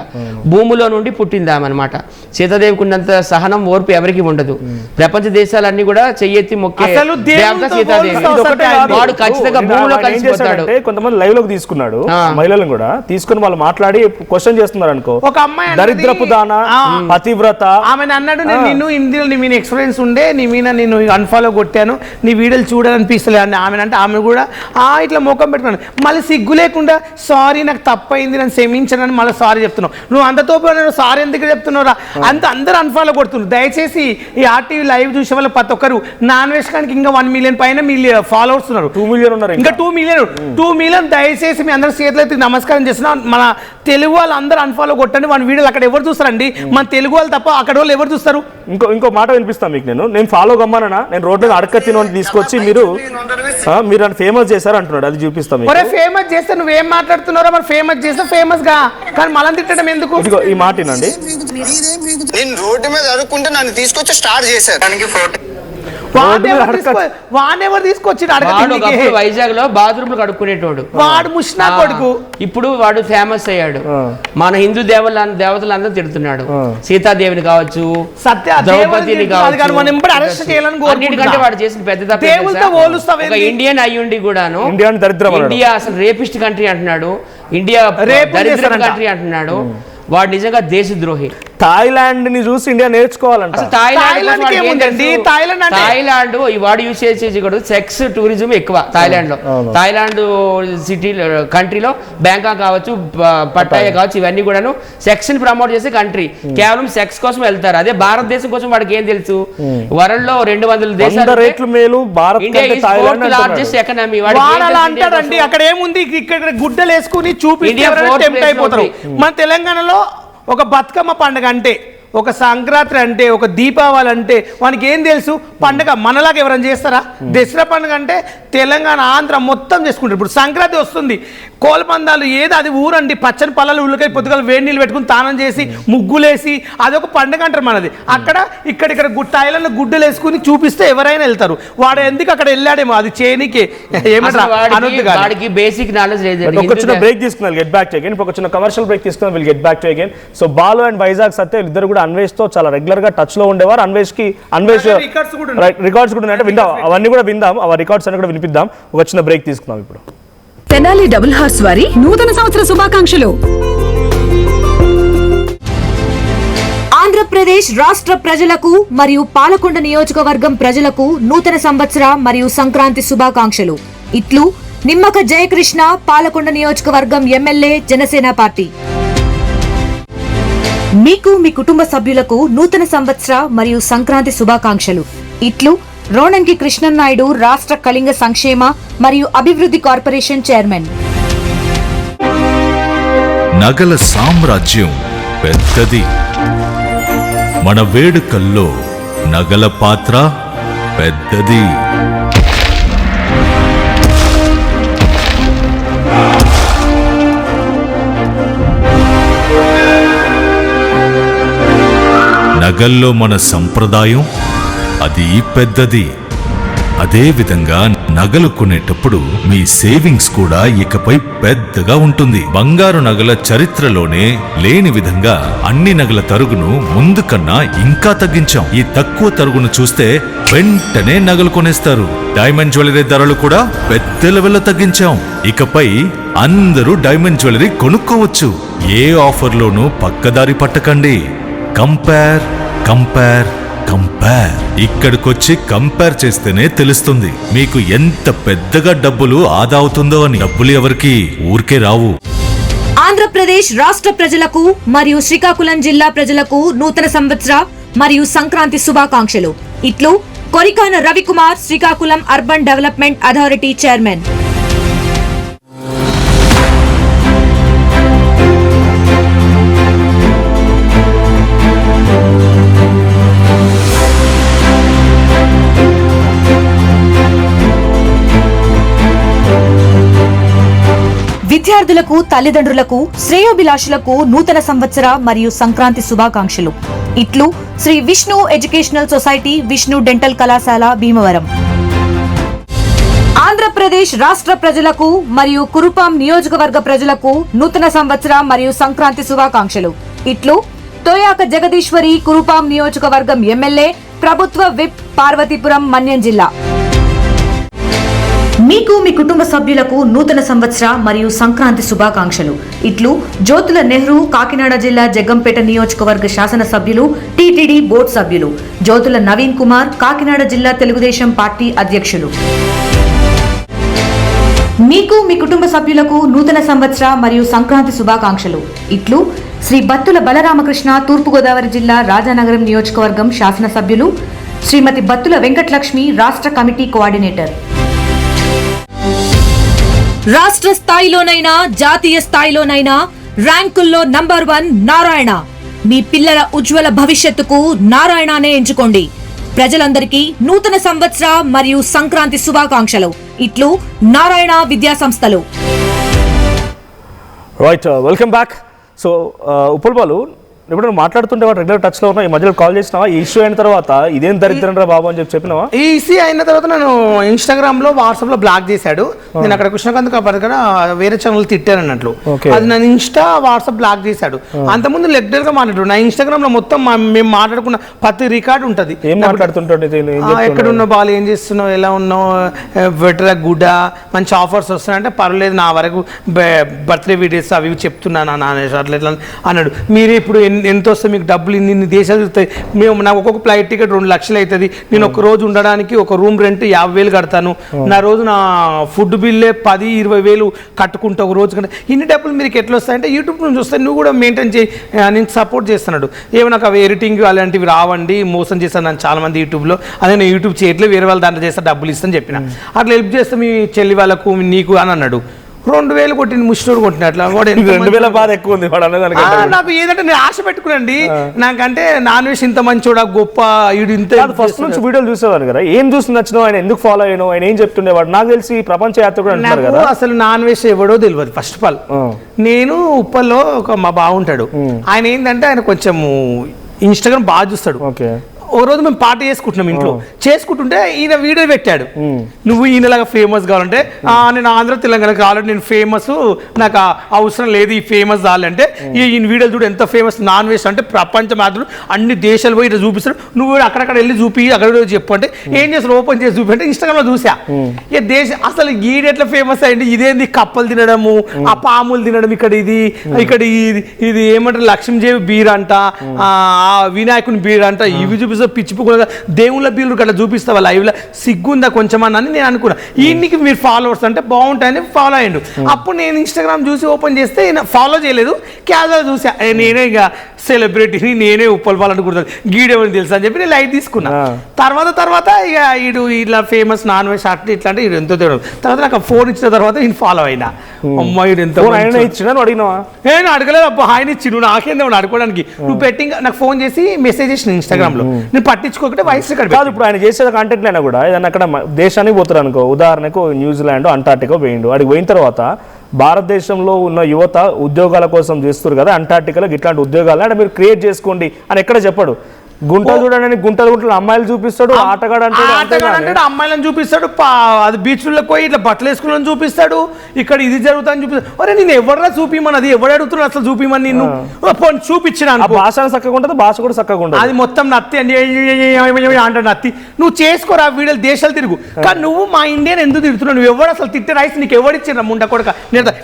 [SPEAKER 4] భూమిలో నుండి పుట్టింది ఆమె అనమాట. సీతాదేవికి ఉన్నంత సహనం ఓర్పు ఎవరికి ఉండదు. ప్రపంచ దేశాలన్నీ కూడా చెయ్యెత్తి మొక్కే దేవత సీతాదేవి. వాడు ఖచ్చితంగా భూమిలో కలిసిపోతాడు.
[SPEAKER 2] కొంతమంది లైవ్ లోకి తీసుకున్నాడు, మహిళలను కూడా తీసుకుని వాళ్ళు మాట్లాడి క్వశ్చన్ చేస్తున్నారు అనుకో.
[SPEAKER 3] ఒక అమ్మాయి
[SPEAKER 2] దరిద్రపు దాన, పతివ్రత,
[SPEAKER 3] ఆమె అన్నాడు నిన్ను ఇందులో నీ మీద ఎక్స్పీరియన్స్ ఉండే, నీ మీద నేను అన్ఫాలో కొట్టాను, నీ వీడియోలు చూడాలనిపిస్తలే అని ఆమె అంటే, ఆమె కూడా ఇట్లా ముఖం పెట్టుకున్నాను. మళ్ళీ సిగ్గు లేకుండా సారీ నాకు తప్పైంది నన్ను క్షమించానని మళ్ళీ సారీ చెప్తున్నావు. నువ్వు అంతతో సారీ ఎందుకు చెప్తున్నావురా? అందరూ అన్ఫాలో కొడుతున్నారు. దయచేసి ఈ ఆర్టీవీ లైవ్ చూసే వాళ్ళు ప్రతి ఒక్కరు నాన్ వెజ్ కానికి ఇంకా 1 million పైన ఫాలోవర్స్ ఉన్నారు.
[SPEAKER 2] 2 million ఉన్నారు,
[SPEAKER 3] ఇంకా 2 million. దయచేసి మీ అందరూ చేతులైతే నమస్కారం చేస్తున్నా. మన తెలుగు వాళ్ళు అందరూ అన్ఫాలో కొట్టండి. మన వీడియోలు అక్కడ ఎవరు చూస్తారండి? మన తెలుగు వాళ్ళు తప్ప అక్కడ వాళ్ళు ఎవరు చూస్తారు?
[SPEAKER 2] ఇంకో మాట వినిపిస్తాను మీకు. నేను ఫాలో గమ్మనా, నేను రోడ్లో అడక తిని తీసుకొచ్చి మీరు ఫేమస్ చేశారు అంటున్నాడు, అది చూపిస్తాం.
[SPEAKER 3] ఫేమస్ చేస్తే నువ్వేం మాట్లాడుతున్నారో, మరి ఫేమస్ చేస్తే ఫేమస్ గా, కానీ మళ్ళీ తిట్టడం ఎందుకు?
[SPEAKER 2] ఈ మాట వినండి.
[SPEAKER 5] నేను రోడ్డు మీద అడుక్కుంటే నన్ను తీసుకొచ్చి స్టార్ట్ చేశారు.
[SPEAKER 3] వాడెవరు తీసుకొచ్చి
[SPEAKER 4] వైజాగ్ లో బాత్రూమ్ కడుక్కునేటోడు
[SPEAKER 3] వాడు ముష్నా కొడుకు.
[SPEAKER 4] ఇప్పుడు వాడు ఫేమస్ అయ్యాడు. మన హిందూ దేవతలందరూ తిడుతున్నాడు. సీతాదేవిని కావచ్చు, ద్రౌపదిని కావచ్చు, అన్నిటికంటే వాడు చేసిన పెద్ద తప్ప ఇండియన్ అయ్యుండి కూడాను ఇండియా అసలు రేపిస్ట్ కంట్రీ అంటున్నాడు, ఇండియా దరిద్ర కంట్రీ అంటున్నాడు. వాడు నిజంగా దేశద్రోహి.
[SPEAKER 2] థాయిలాండ్ ని చూసి ఇండియా నేర్చుకోవాలంట.
[SPEAKER 4] అసలు
[SPEAKER 3] థాయిలాండ్కి ఏముందండి? థాయిలాండ్ అంటే
[SPEAKER 4] థాయిలాండ్ వాడు యూజ్ చేసేది కూడా సెక్స్ టూరిజం ఎక్కువ థాయిలాండ్ లో. థాయిలాండ్ సిటీ కంట్రీలో బ్యాంకాక్ కావచ్చు, పట్టాయ కావచ్చు, ఇవన్నీ కూడాను సెక్స్ ని ప్రమోట్ చేసే కంట్రీ. కేవలం సెక్స్ కోసం వెళ్తారు. అదే భారతదేశం కోసం వాడికి ఏం తెలుసు? వరల్డ్ లో 200 దేశాలు
[SPEAKER 2] రేట్లు మేలు భారత్
[SPEAKER 4] లార్జెస్ట్ ఎకనామీ.
[SPEAKER 3] అంటారండి. అక్కడ ఏముంది? ఇక్కడ గుడ్డలు వేసుకుని చూపించి అయిపోతారు. మన తెలంగాణలో ఒక బతుకమ్మ పండుగ అంటే, ఒక సంక్రాంతి అంటే, ఒక దీపావళి అంటే వానికి ఏం తెలుసు? పండుగ మనలాగా ఎవరైనా చేస్తారా? దసరా పండుగ అంటే తెలంగాణ, ఆంధ్ర మొత్తం చేసుకుంటారు. ఇప్పుడు సంక్రాంతి వస్తుంది, కోలపందాలు ఏది అది ఊరండి. పచ్చని పల్లలు ఉల్లికాయ పొద్దుగాలు వేడి నీళ్ళు పెట్టుకుని తానం చేసి ముగ్గులేసి అదొక పండుగ అంటారు మనది. అక్కడ ఇక్కడ థాయిలాండ్ గుడ్డలు వేసుకుని చూపిస్తే ఎవరైనా వెళ్తారు. వాడు ఎందుకు అక్కడ వెళ్ళాడేమో అది చేయనికే.
[SPEAKER 4] వాడికి బేసిక్ నాలెడ్జ్ లేదు.
[SPEAKER 2] ఒక చిన్న బ్రేక్ తీసుకున్నాం, గెట్ బ్యాక్ టు అగైన్. ఒక చిన్న కమర్షియల్ బ్రేక్ తీసుకున్నాం, will get back to again. So Balu and Vizag Satya ఇద్దరు కూడా అన్వేష్ తో చాలా రెగ్యులర్ గా టచ్ లో ఉండేవారు. అన్వేష్ రికార్డ్స్ కూడా ఉన్నాయంటే విందాం, అవన్నీ కూడా విందాం, ఆ రికార్డ్స్ అన్ని కూడా వినిపిద్దాం. ఒక చిన్న బ్రేక్ తీసుకున్నాం ఇప్పుడు.
[SPEAKER 6] తెనాలి డబుల్ హార్స్ వారి నూతన సంవత్సర శుభాకాంక్షలు.
[SPEAKER 1] ఆంధ్రప్రదేశ్ రాష్ట్ర ప్రజలకు మరియు పాలకొండ నియోజకవర్గం ప్రజలకు నూతన సంవత్సర మరియు సంక్రాంతి శుభాకాంక్షలు. ఇట్లు నిమ్మక జయకృష్ణ, పాలకొండ నియోజకవర్గం ఎమ్మెల్యే, జనసేన పార్టీ. మీకు మీ కుటుంబ సభ్యులకు నూతన సంవత్సర మరియు సంక్రాంతి శుభాకాంక్షలు. ఇట్లు రోణంకి కృష్ణన్నాయుడు, రాష్ట్ర కళింగ సంక్షేమ మరియు అభివృద్ధి కార్పొరేషన్ చైర్మన్.
[SPEAKER 7] నగల సామ్రాజ్యం పెద్దది, మన వేడుకల్లో నగల పాత్ర పెద్దది. నగల్లో మన సంప్రదాయం అది పెద్దది. అదే విధంగా నగలు కొనేటప్పుడు మీ సేవింగ్స్ కూడా ఇకపై పెద్దగా ఉంటుంది. బంగారు నగల చరిత్రలోనే లేని విధంగా అన్ని నగల తరుగును ముందు కన్నా ఇంకా తగ్గించాం. ఈ తక్కువ తరుగును చూస్తే వెంటనే నగలు కొనేస్తారు. డైమండ్ జ్యువెలరీ ధరలు కూడా పెద్ద లెవెల్లో తగ్గించాం. ఇకపై అందరూ డైమండ్ జ్యువెలరీ కొనుక్కోవచ్చు. ఏ ఆఫర్లోనూ పక్కదారి పట్టకండి. Compare compare compare. ఇక్కడికొచ్చి కంపేర్ చేస్తేనే తెలుస్తుంది మీకు ఎంత పెద్దగా డబ్బులు ఆదా అవుతుందో అని. డబ్బులు ఎవరికి ఊరికే రావు.
[SPEAKER 1] ఆంధ్రప్రదేశ్ రాష్ట్ర ప్రజలకు మరియు శ్రీకాకుళం జిల్లా ప్రజలకు నూతన సంవత్సర మరియు సంక్రాంతి శుభాకాంక్షలు. ఇట్లు Korikana Ravikumar, Srikakulam urban development authority chairman. విద్యార్థులకు, తల్లిదండ్రులకు, శ్రేయోభిలాషులకు నూతన సంవత్సర మరియు సంక్రాంతి శుభాకాంక్షలు. ఇట్లు Sri Vishnu educational society, Vishnu dental కళాశాల, భీమవరం. ఆంధ్రప్రదేశ్ రాష్ట్ర ప్రజలకు మరియు కురుపాం నియోజకవర్గ ప్రజలకు నూతన సంవత్సర మరియు సంక్రాంతి శుభాకాంక్షలు. ఇట్లు తోయాక జగదీశ్వరి, కురుపాం నియోజకవర్గం ఎమ్మెల్యే, ప్రభుత్వ విప్, పార్వతీపురం, మన్యం జిల్లా. మీకు మీ కుటుంబ సభ్యులకు నూతన సంవత్సర మరియు సంక్రాంతి శుభాకాంక్షలు. ఇట్లు జ్యోతుల నెహ్రూ, కాకినాడ జిల్లా జగ్గంపేట నియోజకవర్గ శాసనసభ్యులు, టీటీడీ బోర్డు సభ్యులు. జ్యోతుల నవీన్ కుమార్, కాకినాడ జిల్లా తెలుగుదేశం పార్టీ అధ్యక్షులు. మీకు మీ కుటుంబ సభ్యులకు నూతన సంవత్సర మరియు సంక్రాంతి శుభాకాంక్షలు. ఇట్లు శ్రీ బత్తుల బలరామకృష్ణ, తూర్పుగోదావరి జిల్లా రాజానగరం నియోజకవర్గం శాసనసభ్యులు. శ్రీమతి బత్తుల వెంకటలక్ష్మి, రాష్ట్ర కమిటీ కోఆర్డినేటర్. రాష్ట్ర స్థాయిలోనైనా జాతీయ స్థాయిలోనైనా ర్యాంకుల్లో నంబర్ 1 నారాయణ. మీ పిల్లల ఉజ్వల భవిష్యత్తుకు నారాయణనే ఎంచుకోండి. ప్రజలందరికీ నూతన సంవత్సర మరియు సంక్రాంతి శుభాకాంక్షలు. ఇట్లు నారాయణ విద్యా సంస్థలు.
[SPEAKER 2] Right, welcome back. So Uppal Balu, ఇప్పుడు మాట్లాడుతుంటే రెగ్యులర్ టచ్ లో ఉన్నా, ఈ మధ్యలో కాల్ చేసినావా? ఈ ఇష్యూ అయిన తర్వాత ఇదేం దరిద్రం రా బాబు అని చెప్పినావా?
[SPEAKER 3] ఈ ఇష్యూ అయిన తర్వాత నేను ఇన్స్టాగ్రామ్ లో, వాట్సాప్ లో బ్లాక్ చేశాడు. నేను అక్కడ కృష్ణకాంత్ దగ్గర వేరే ఛానల్ తిట్టాను అన్నట్లు. అది నన్ను ఇన్స్టా, వాట్సాప్ బ్లాక్ చేశాడు. అంతకుముందు రెగ్యులర్ గా మాట్లాడు. నా ఇన్స్టాగ్రామ్ లో మొత్తం మేము మాట్లాడుకున్న ప్రతి రికార్డు ఉంటది.
[SPEAKER 2] ఏం మాట్లాడుతుంటాడు?
[SPEAKER 3] ఎక్కడ ఉన్నావు బాలు, ఏం చేస్తున్నావు, ఎలా ఉన్నావు, బెటర్ గుడ్, మంచి ఆఫర్స్ వస్తున్నాయంటే పర్లేదు, నా వరకు బర్త్డే వీడియోస్ అవి చెప్తున్నాను అట్లా అన్నాడు. మీరు ఇప్పుడు ఎంత వస్తే మీకు డబ్బులు ఇన్ని దేశాలు తిరుగుతాయి, మేము నాకు ఒక్కొక్క ఫ్లైట్ టికెట్ 2 లక్షలు అవుతుంది, నేను ఒక రోజు ఉండడానికి ఒక రూమ్ రెంట్ 50,000 కడతాను, నా రోజు నా ఫుడ్ బిల్లే 10-20,000 కట్టుకుంటా ఒక రోజు కంటే, ఇన్ని డబ్బులు మీకు ఎట్లా వస్తాయంటే యూట్యూబ్ నుంచి వస్తాయి, నువ్వు కూడా మెయింటైన్ చేయి, నేను సపోర్ట్ చేస్తున్నాడు. ఏమో నాకు అవి ఎడిటింగ్ అలాంటివి రావండి, మోసం చేస్తాను నన్ను చాలా మంది యూట్యూబ్లో, అదే నేను యూట్యూబ్ చేయట్లేదు, వేరే వాళ్ళ దాంట్లో చేస్తా, డబ్బులు ఇస్తాను చెప్పిన. అట్లా హెల్ప్ చేస్తే మీ చెల్లి వాళ్ళకు నీకు అని అన్నాడు. 2,000 కొట్టింది, ముష్టినోడు కొట్టిన అట్లా.
[SPEAKER 2] 2,000 బాధ ఎక్కువ ఉంది వాడు అనేదానికంటే.
[SPEAKER 3] నాకు ఏదంటే నేను ఆశ పెట్టుకునండి, నాకంటే నాన్ వెజ్ ఇంత మంచోడా గొప్ప ఈడు ఇంత.
[SPEAKER 2] ఫస్ట్ నుంచి వీడియోలు చూసేవారు కదా, ఏం చూసి నచ్చినావు, ఆయన ఎందుకు ఫాలో అయినావు, ఆయన ఏం చెప్తుండేవాడు? నాకు తెలిసి ప్రపంచ యాత్ర కూడా అంటారు కదా.
[SPEAKER 3] అసలు నాన్ వెజ్ ఎవడో తెలియదు. ఫస్ట్ ఆఫ్ ఆల్ నేను ఉప్పల్లో మా బాగుంటాడు, ఆయన ఏంటంటే ఆయన కొంచెం ఇన్స్టాగ్రామ్ బాగా చూస్తాడు.
[SPEAKER 2] ఓకే.
[SPEAKER 3] ఓ రోజు మేము పార్టీ చేసుకుంటున్నాం ఇంట్లో, చేసుకుంటుంటే ఈయన వీడియో పెట్టాడు, నువ్వు ఈయనలాగా ఫేమస్ కావాలంటే నేను ఆంధ్ర తెలంగాణకి కావాలంటే నేను ఫేమస్, నాకు అవసరం లేదు ఈ ఫేమస్ కావాలంటే, ఈయన వీడియోలు చూడు ఎంత ఫేమస్ నాన్ వెజ్ అంటే ప్రపంచ మాత్రం అన్ని దేశాలు పోయి ఇట్లా చూపిస్తాడు, నువ్వు అక్కడక్కడ వెళ్ళి చూపి అక్కడ చెప్పు అంటే ఏం చేస్తారు, ఓపెన్ చేసి చూపి అంటే ఇన్స్టాగ్రామ్లో చూసా. ఇక అసలు ఈడు ఎట్లా ఫేమస్ అయ్యింది, ఇదేంది కప్పలు తినడము, ఆ పాములు తినడం, ఇక్కడ ఇది ఏమంటారు లక్ష్మీదేవి బీర్ అంట, వినాయకుని బీర్ అంట, ఇవి చూపిస్తా పిచ్చిపోకుండా దేవుళ్ళ బీర్లు అట్లా చూపిస్తావా లైవ్లో, సిగ్గుందా కొంచెం అని నేను అనుకున్నా. ఈయనకి మీరు ఫాలోవర్స్ అంటే బాగుంటాయని ఫాలో అయ్యిండు. అప్పుడు నేను ఇన్స్టాగ్రామ్ చూసి ఓపెన్ చేస్తే ఫాలో చేయలేదు, క్యాజువల్ చూసా, నేనే ఇక సెలబ్రిటీని, నేనే ఉప్పలపాలనుకుంటాను, గీడేమని తెలుసు అని చెప్పి నేను లైట్ తీసుకున్నా. తర్వాత ఇక ఈడు ఇట్లా ఫేమస్ నాన్ వెజ్ అట్లా ఇట్లా అంటే ఎంతో తెలియదు. తర్వాత నాకు ఫోన్ ఇచ్చిన తర్వాత ఈయన ఫాలో అయినా. అమ్మాయి ఎంత
[SPEAKER 2] ఇచ్చినా అడిగినావా?
[SPEAKER 3] నేను అడగలేదు అబ్బా, ఆయన ఇచ్చి నువ్వు నాకేందో అడుకోవడానికి, నువ్వు పెట్టింగ్ నాకు ఫోన్ చేసి మెసేజ్ చేసిన ఇన్స్టాగ్రామ్లో, నేను పట్టించుకోకపోతే వాయిస్ రికార్డ్ కాదు.
[SPEAKER 2] ఇప్పుడు ఆయన చేసే కంటెంట్ అయినా కూడా ఏదన్నా అక్కడ దేశానికి పోతారు అనుకో, ఉదాహరణకు న్యూజిలాండ్ అంటార్టికా పోయిండు, అడిగి పోయిన తర్వాత భారతదేశంలో ఉన్న యువత ఉద్యోగాల కోసం చేస్తారు కదా, అంటార్టికాలో ఇట్లాంటి ఉద్యోగాలు అంటే మీరు క్రియేట్ చేసుకోండి అని ఎక్కడ చెప్పాడు. గుంటలు చూడండి, గుంటలు అమ్మాయిలు చూపిస్తాడు, ఆటగాడు అంటాడు,
[SPEAKER 3] అమ్మాయిలను చూపిస్తాడు, అది బీచ్లో పోయి ఇట్లా బట్టలు వేసుకుని చూపిస్తాడు, ఇక్కడ ఇది జరుగుతుందని చూపిస్తాడు. అరే నేను ఎవడరా చూపిమని, అది ఎవడు అడుగుతున్నాడు అసలు చూపిమని, నిన్ను చూపించిన
[SPEAKER 2] భాష చక్కగా ఉంటుంది, భాష కూడా చక్కగా ఉంటుంది,
[SPEAKER 3] అది మొత్తం నత్తి అండి అంటాడు నత్తి. నువ్వు చేసుకోరా వీడియోలు దేశాలు తిరుగు, కానీ నువ్వు మా ఇండియన్ ఎందుకు తిడుతున్నావు, నువ్వు ఎవడు అసలు తిట్టే రైస్ నీకు ఎవడిచ్చిన ముండ కొడక,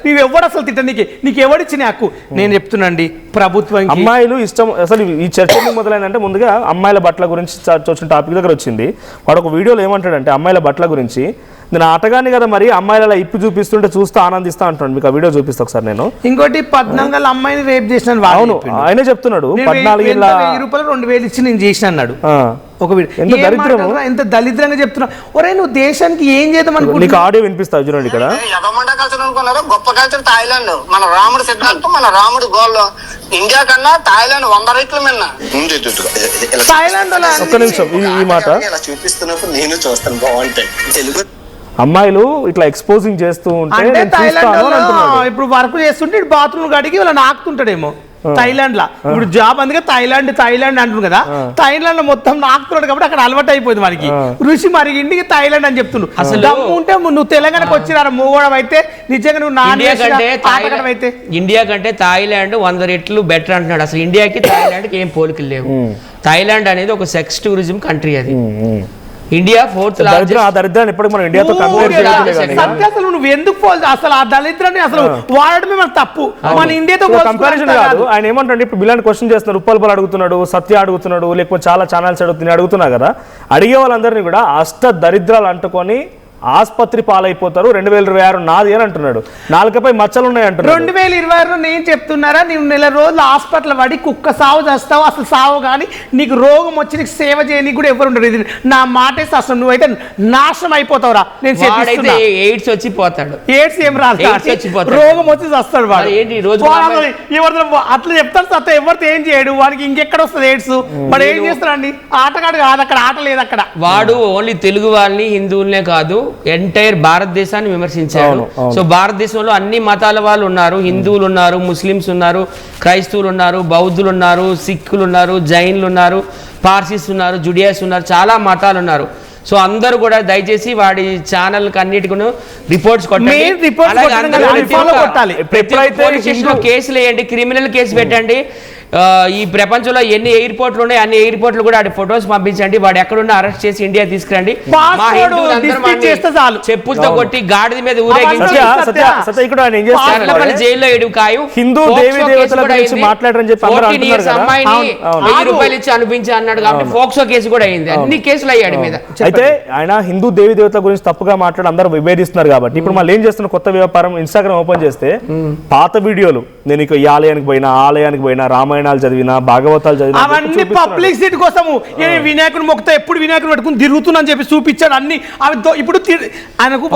[SPEAKER 3] నువ్వు ఎవడు అసలు తిట్ట నీకు ఎవడిచ్చిన హక్కు. నేను చెప్తున్నాండి ప్రభుత్వం
[SPEAKER 2] అమ్మాయిలు ఇష్టం. అసలు ఈ చర్చ మొదలైందంటే ముందుగా అమ్మాయిల బట్టల గురించి వచ్చిన టాపిక్ దగ్గర వచ్చింది. వాడు ఒక వీడియోలో ఏమంటాడంటే అమ్మాయిల బట్టల గురించి, నేను ఆటగాని కదా మరి అమ్మాయిల ఇప్పి చూపిస్తుంటే చూస్తూ ఆనందిస్తా అంటాడు. మీకు ఆ వీడియో చూపిస్తా ఒకసారి. నేను
[SPEAKER 3] ఇంకోటి 14 అమ్మాయిని రేప్ చేసిన,
[SPEAKER 2] అవును ఆయనే చెప్తున్నాడు,
[SPEAKER 3] 14,000 రూపాయలు 2,000 ఇచ్చి నేను చేసిన అన్నాడు. ఒక వీడియో ఎంత దరిద్రంగా చెప్తున్నా. ఒరే నువ్వు దేశానికి ఏం చేద్దాం అనుకుంటున్నా.
[SPEAKER 2] ఆడియో వినిపిస్తా చూడండి. ఇక్కడ
[SPEAKER 5] యవమండ కల్చర్ అనుకున్నారు, గొప్ప కల్చర్ థాయిలాండ్, మన రాముడు సిద్ధాంతం, మన రాముడు గోల్, ఇండియా కన్నా థాయిలాండ్ 100 రెట్లు మిన్న.
[SPEAKER 3] థాయిలాండ్
[SPEAKER 2] ఒక్క నిమిషం ఈ మాట
[SPEAKER 5] ఇలా చూపిస్తున్నప్పుడు నేను చూస్తాను బాగుంటాయి. తెలుగు
[SPEAKER 2] అమ్మాయిలు ఇట్లా ఎక్స్పోజింగ్ చేస్తూ ఉంటే
[SPEAKER 3] ఇప్పుడు వర్క్ చేస్తుంటే బాత్రూమ్ గడికి వాళ్ళని ఆకుతుంటాడేమో థాయిలాండ్ లా. ఇప్పుడు జాబ్ అందుకే థాయిలాండ్ అంటున్నారు కదా, థాయిలాండ్ లో మొత్తం నాకుతున్నాడు కాబట్టి అక్కడ అలవాటు అయిపోయింది మనకి. ఋషి మరి ఇంటికి థాయిలాండ్ అని చెప్తున్నాడు. అసలు దమ్ము ఉంటే నువ్వు తెలంగాణకు వచ్చిన మూగోడం అయితే నిజంగా నువ్వు అయితే
[SPEAKER 4] ఇండియా కంటే థాయిలాండ్ 100 రెట్లు బెటర్ అంటున్నాడు. అసలు ఇండియాకి థాయిలాండ్కి ఏం పోలికలు లేవు. థాయిలాండ్ అనేది ఒక సెక్స్ టూరిజం కంట్రీ, అది ఇండియా 4th
[SPEAKER 2] దరిద్రాన్ని ఇప్పటికి మనం ఇండియాతో కంపేర్
[SPEAKER 3] అసలు నువ్వు ఎందుకు అసలు ఆ దరిద్రాన్ని అసలు వాడడమే మన తప్పు. మన ఇండియాతో
[SPEAKER 2] కంపారిజన్ కాదు. ఆయన ఏమంటే ఇప్పుడు బిల్లాన్ని క్వశ్చన్ చేస్తున్నారు, ఉప్పల్ అడుగుతున్నాడు, సత్య అడుగుతున్నాడు, లేకపోతే చాలా ఛానల్స్ అడుగుతున్నా కదా, అడిగే వాళ్ళందరినీ కూడా అష్ట దరిద్రాలు అంటుకొని ఆసుపత్రి పాలైపోతారు. 2026 నాది అని అంటున్నాడు. నాలుకపై మచ్చలు ఉన్నాయి అంటున్నాడు.
[SPEAKER 3] 2026 నేను చెప్తున్నారా, నువ్వు నెల రోజులు హాస్పిటల్ పడి కుక్క సావు చేస్తావు, అసలు సావు కానీ నీకు రోగం వచ్చి నీకు సేవ చేయడానికి కూడా ఎవరు ఉండరు. ఇది నా మాటే అసలు నువ్వైతే నాశనం అయిపోతావురా. నేను
[SPEAKER 4] ఎయిడ్స్ వచ్చి పోతాడు,
[SPEAKER 3] ఎయిడ్స్ ఏం రాదు, రోగం వచ్చి వస్తాడు వాడు. అట్లా చెప్తాడు సత్త, ఎవరితో ఏం చేయడు, వాడికి ఇంకెక్కడ వస్తుంది ఎయిడ్స్, వాడు ఏం చేస్తాడండి, ఆటగాడు కాదు, అక్కడ ఆట లేదు అక్కడ.
[SPEAKER 4] వాడు ఓన్లీ తెలుగు వాళ్ళని హిందువులనే కాదు ఎంటైర్ భారతదేశాన్ని విమర్శించాడు. సో భారతదేశంలో అన్ని మతాల వాళ్ళు ఉన్నారు, హిందువులు ఉన్నారు, ముస్లిమ్స్ ఉన్నారు, క్రైస్తవులు ఉన్నారు, బౌద్ధులు ఉన్నారు, సిక్కులు ఉన్నారు, జైన్లు ఉన్నారు, పార్సీస్ ఉన్నారు, జుడియాస్ ఉన్నారు, చాలా మతాలు ఉన్నారు. సో అందరూ కూడా దయచేసి వాడి ఛానల్ అన్నిటికీ రిపోర్ట్స్ కొట్టాలి, కేసులు వేయండి, క్రిమినల్ కేసు పెట్టండి. ఈ ప్రపంచంలో ఎన్ని ఎయిర్పోర్ట్లు ఉన్నాయి అన్ని ఎయిర్పోర్ట్లు కూడా ఆడి ఫొటోస్ పంపించండి, వాడు ఎక్కడున్నా అరెస్ట్ చేసి ఇండియా తీసుకురండి. మా హిందువులందరూ వాడిని చెప్పులతో కొట్టి గాడిద మీద ఊరేగించి జైల్లో ఎడు ఖాయం.
[SPEAKER 2] హిందూ దేవి దేవతల గురించి మాట్లాడరని చెప్పి అందరూ అంటున్నారు కదా.
[SPEAKER 4] అమ్మాయిని 1000 రూపాయలు ఇచ్చి అనిపించి అన్నాడు కాబట్టి ఫోక్సో కేసు కూడా అయింది. అన్ని కేసులు అయ్యాడు మీద.
[SPEAKER 2] అయితే ఆయన హిందూ దేవి దేవతల గురించి తప్పుగా మాట్లాడి అందరూ విభేదిస్తున్నారు కాబట్టి ఇప్పుడు మళ్ళీ ఏం చేస్తున్న కొత్త వ్యాపారం, ఇన్స్టాగ్రామ్ ఓపెన్ చేస్తే పాత వీడియోలు, నేను ఇక ఈ ఆలయానికి పోయినా ఆలయానికి పోయినా రామాయణాలు చదివినా భాగవతాలు చదివినా
[SPEAKER 3] అవన్నీ పబ్లిసిటీ కోసము వినాయకుని మొక్త ఎప్పుడు వినాయకుని పెట్టుకుని తిరుగుతున్నా చెప్పి చూపించాడు అన్ని. అవి ఇప్పుడు ఆయనకు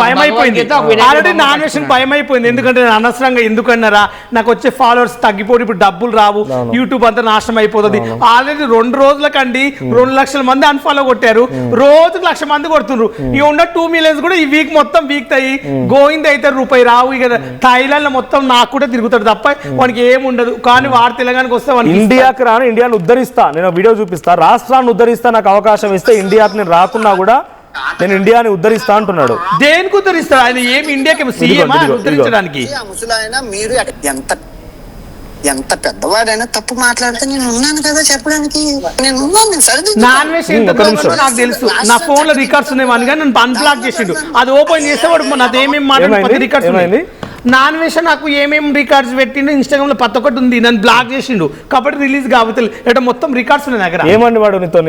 [SPEAKER 3] భయం అయిపోయింది, ఆల్రెడీ నాన్ వెజ్ భయం అయిపోయింది. ఎందుకంటే నేను అనవసరంగా ఎందుకన్నారా నాకు వచ్చే ఫాలోవర్స్ తగ్గిపోయి ఇప్పుడు డబ్బులు రావు, యూట్యూబ్ అంతా నాశనం అయిపోతుంది. ఆల్రెడీ 2 రోజులకండి 2 లక్షల మంది అన్ఫాలో కొట్టారు, రోజుకు 1,00,000 మంది కొడుతున్నారు. ఇక ఉన్న 2 మిలియన్స్ కూడా ఈ వీక్ మొత్తం వీక్ అయ్యి గోవింద అయితే రూపాయి రావు. ఇక థాయిలాండ్ మొత్తం నాకు కూడా తిరుగుతాడు తప్ప వానికి ఏముండదు. కానీ వాడు తెలంగాణకు వస్తే
[SPEAKER 2] ఇండియాకి రాను, ఇండియాను ఉద్ధరిస్తా, నేను వీడియో చూపిస్తా, రాష్ట్రాన్ని ఉద్ధరిస్తా, నాకు అవకాశం ఇస్తే ఇండియాకి నేను రాకున్నా కూడా నేను ఇండియాని ఉద్ధరిస్తా అంటున్నాడు.
[SPEAKER 3] దేనికి ఉద్ధరిస్తా? ఆయన ఏమి ఇండియాకి ఉద్ధరించడానికి?
[SPEAKER 5] ముసలాయన మీరు ఎంత పెద్దవాడైనా తప్పు మాట్లాడితే నేను ఉన్నాను కదా చెప్పడానికి. నేను
[SPEAKER 3] నాన్ వెజ్ నాకు తెలుసు, నా ఫోన్ లో రికార్డ్స్ ఉన్నాయి కానీ నన్ను అన్బ్లాక్ చేసిండు. అది ఓపెన్ చేస్తే వాడు నాదేమేమి మాట్లాడి రికార్డ్స్ ఉన్నాయి. నాన్ వెజ్ నాకు ఏమేమి రికార్డ్స్ పెట్టిండు, ఇన్స్టాగ్రామ్ లో 11 ఉంది, నన్ను బ్లాక్ చేసిండు కాబట్టి రిలీజ్ కావట్లేదు. అంటే మొత్తం రికార్డ్స్ ఉన్నాయి దగ్గర.
[SPEAKER 2] ఏమండి వాడు నీతో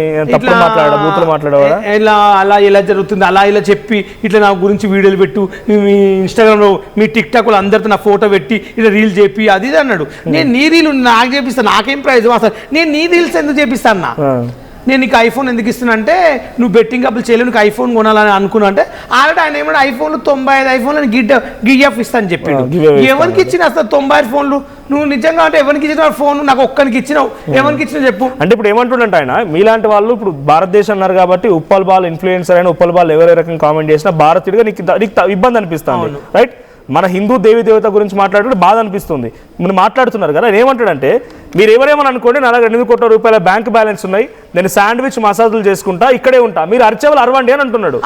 [SPEAKER 3] ఇలా అలా ఇలా జరుగుతుంది, అలా ఇలా చెప్పి ఇట్లా నా గురించి వీడియోలు పెట్టు, మీ ఇన్స్టాగ్రామ్ లో మీ టిక్ టాక్ లో అందరితో నా ఫోటో పెట్టి ఇలా రీల్ చెప్పి అది అన్నాడు. నేను నీ రీల్ నాకు చేపిస్తాను, నాకేం ప్రైజ్ అసలు, నేను నీ రీల్స్ ఎందుకు చేపిస్తాను? నేను నీకు ఐఫోన్ ఎందుకు ఇస్తున్నా అంటే నువ్వు బెట్టింగ్ అప్పులు చేయలేవు, నీకు ఐఫోన్ కొనాలని అనుకున్నా అంటే ఆల్రెడీ ఆయన ఏమన్నా ఐఫోన్ 95 ఐఫోన్లు గిఫ్ట్ ఇస్తా అని చెప్పాడు. ఎవరికి ఇచ్చిన అసలు 95 ఫోన్లు? నువ్వు నిజంగా అంటే ఎవరికి ఇచ్చిన ఫోన్ నాకు ఒక్కరికి ఇచ్చినావు, ఎవరికి ఇచ్చినా చెప్పు.
[SPEAKER 2] అంటే ఇప్పుడు ఏమంటుండంటే ఆయన మీలాంటి వాళ్ళు ఇప్పుడు భారతదేశం అన్నారు కాబట్టి ఉప్పల్ బాల్ ఇన్ఫ్లుయెన్సర్ అయినా ఉప్పల్ బాల్ ఎవరి రకంగా కామెంట్ చేసినా భారతీయుడిగా నీకు ఇబ్బంది అనిపిస్తుంది, రైట్? మన హిందూ దేవి దేవత గురించి మాట్లాడుతుంటే బాధ అనిపిస్తుంది. మీరు మాట్లాడుతున్నారు కదా, ఏమంటాడంటే మీరు ఎవరేమని అనుకోండి, నా దగ్గర 8 కోట్ల రూపాయల బ్యాంక్ బ్యాలెన్స్ ఉన్నాయి, నేను శాండ్విచ్ మసాజులు చేసుకుంటా, ఇక్కడే ఉంటా, మీరు అరిచేవాళ్ళు అరవండి అని అంటున్నాడు.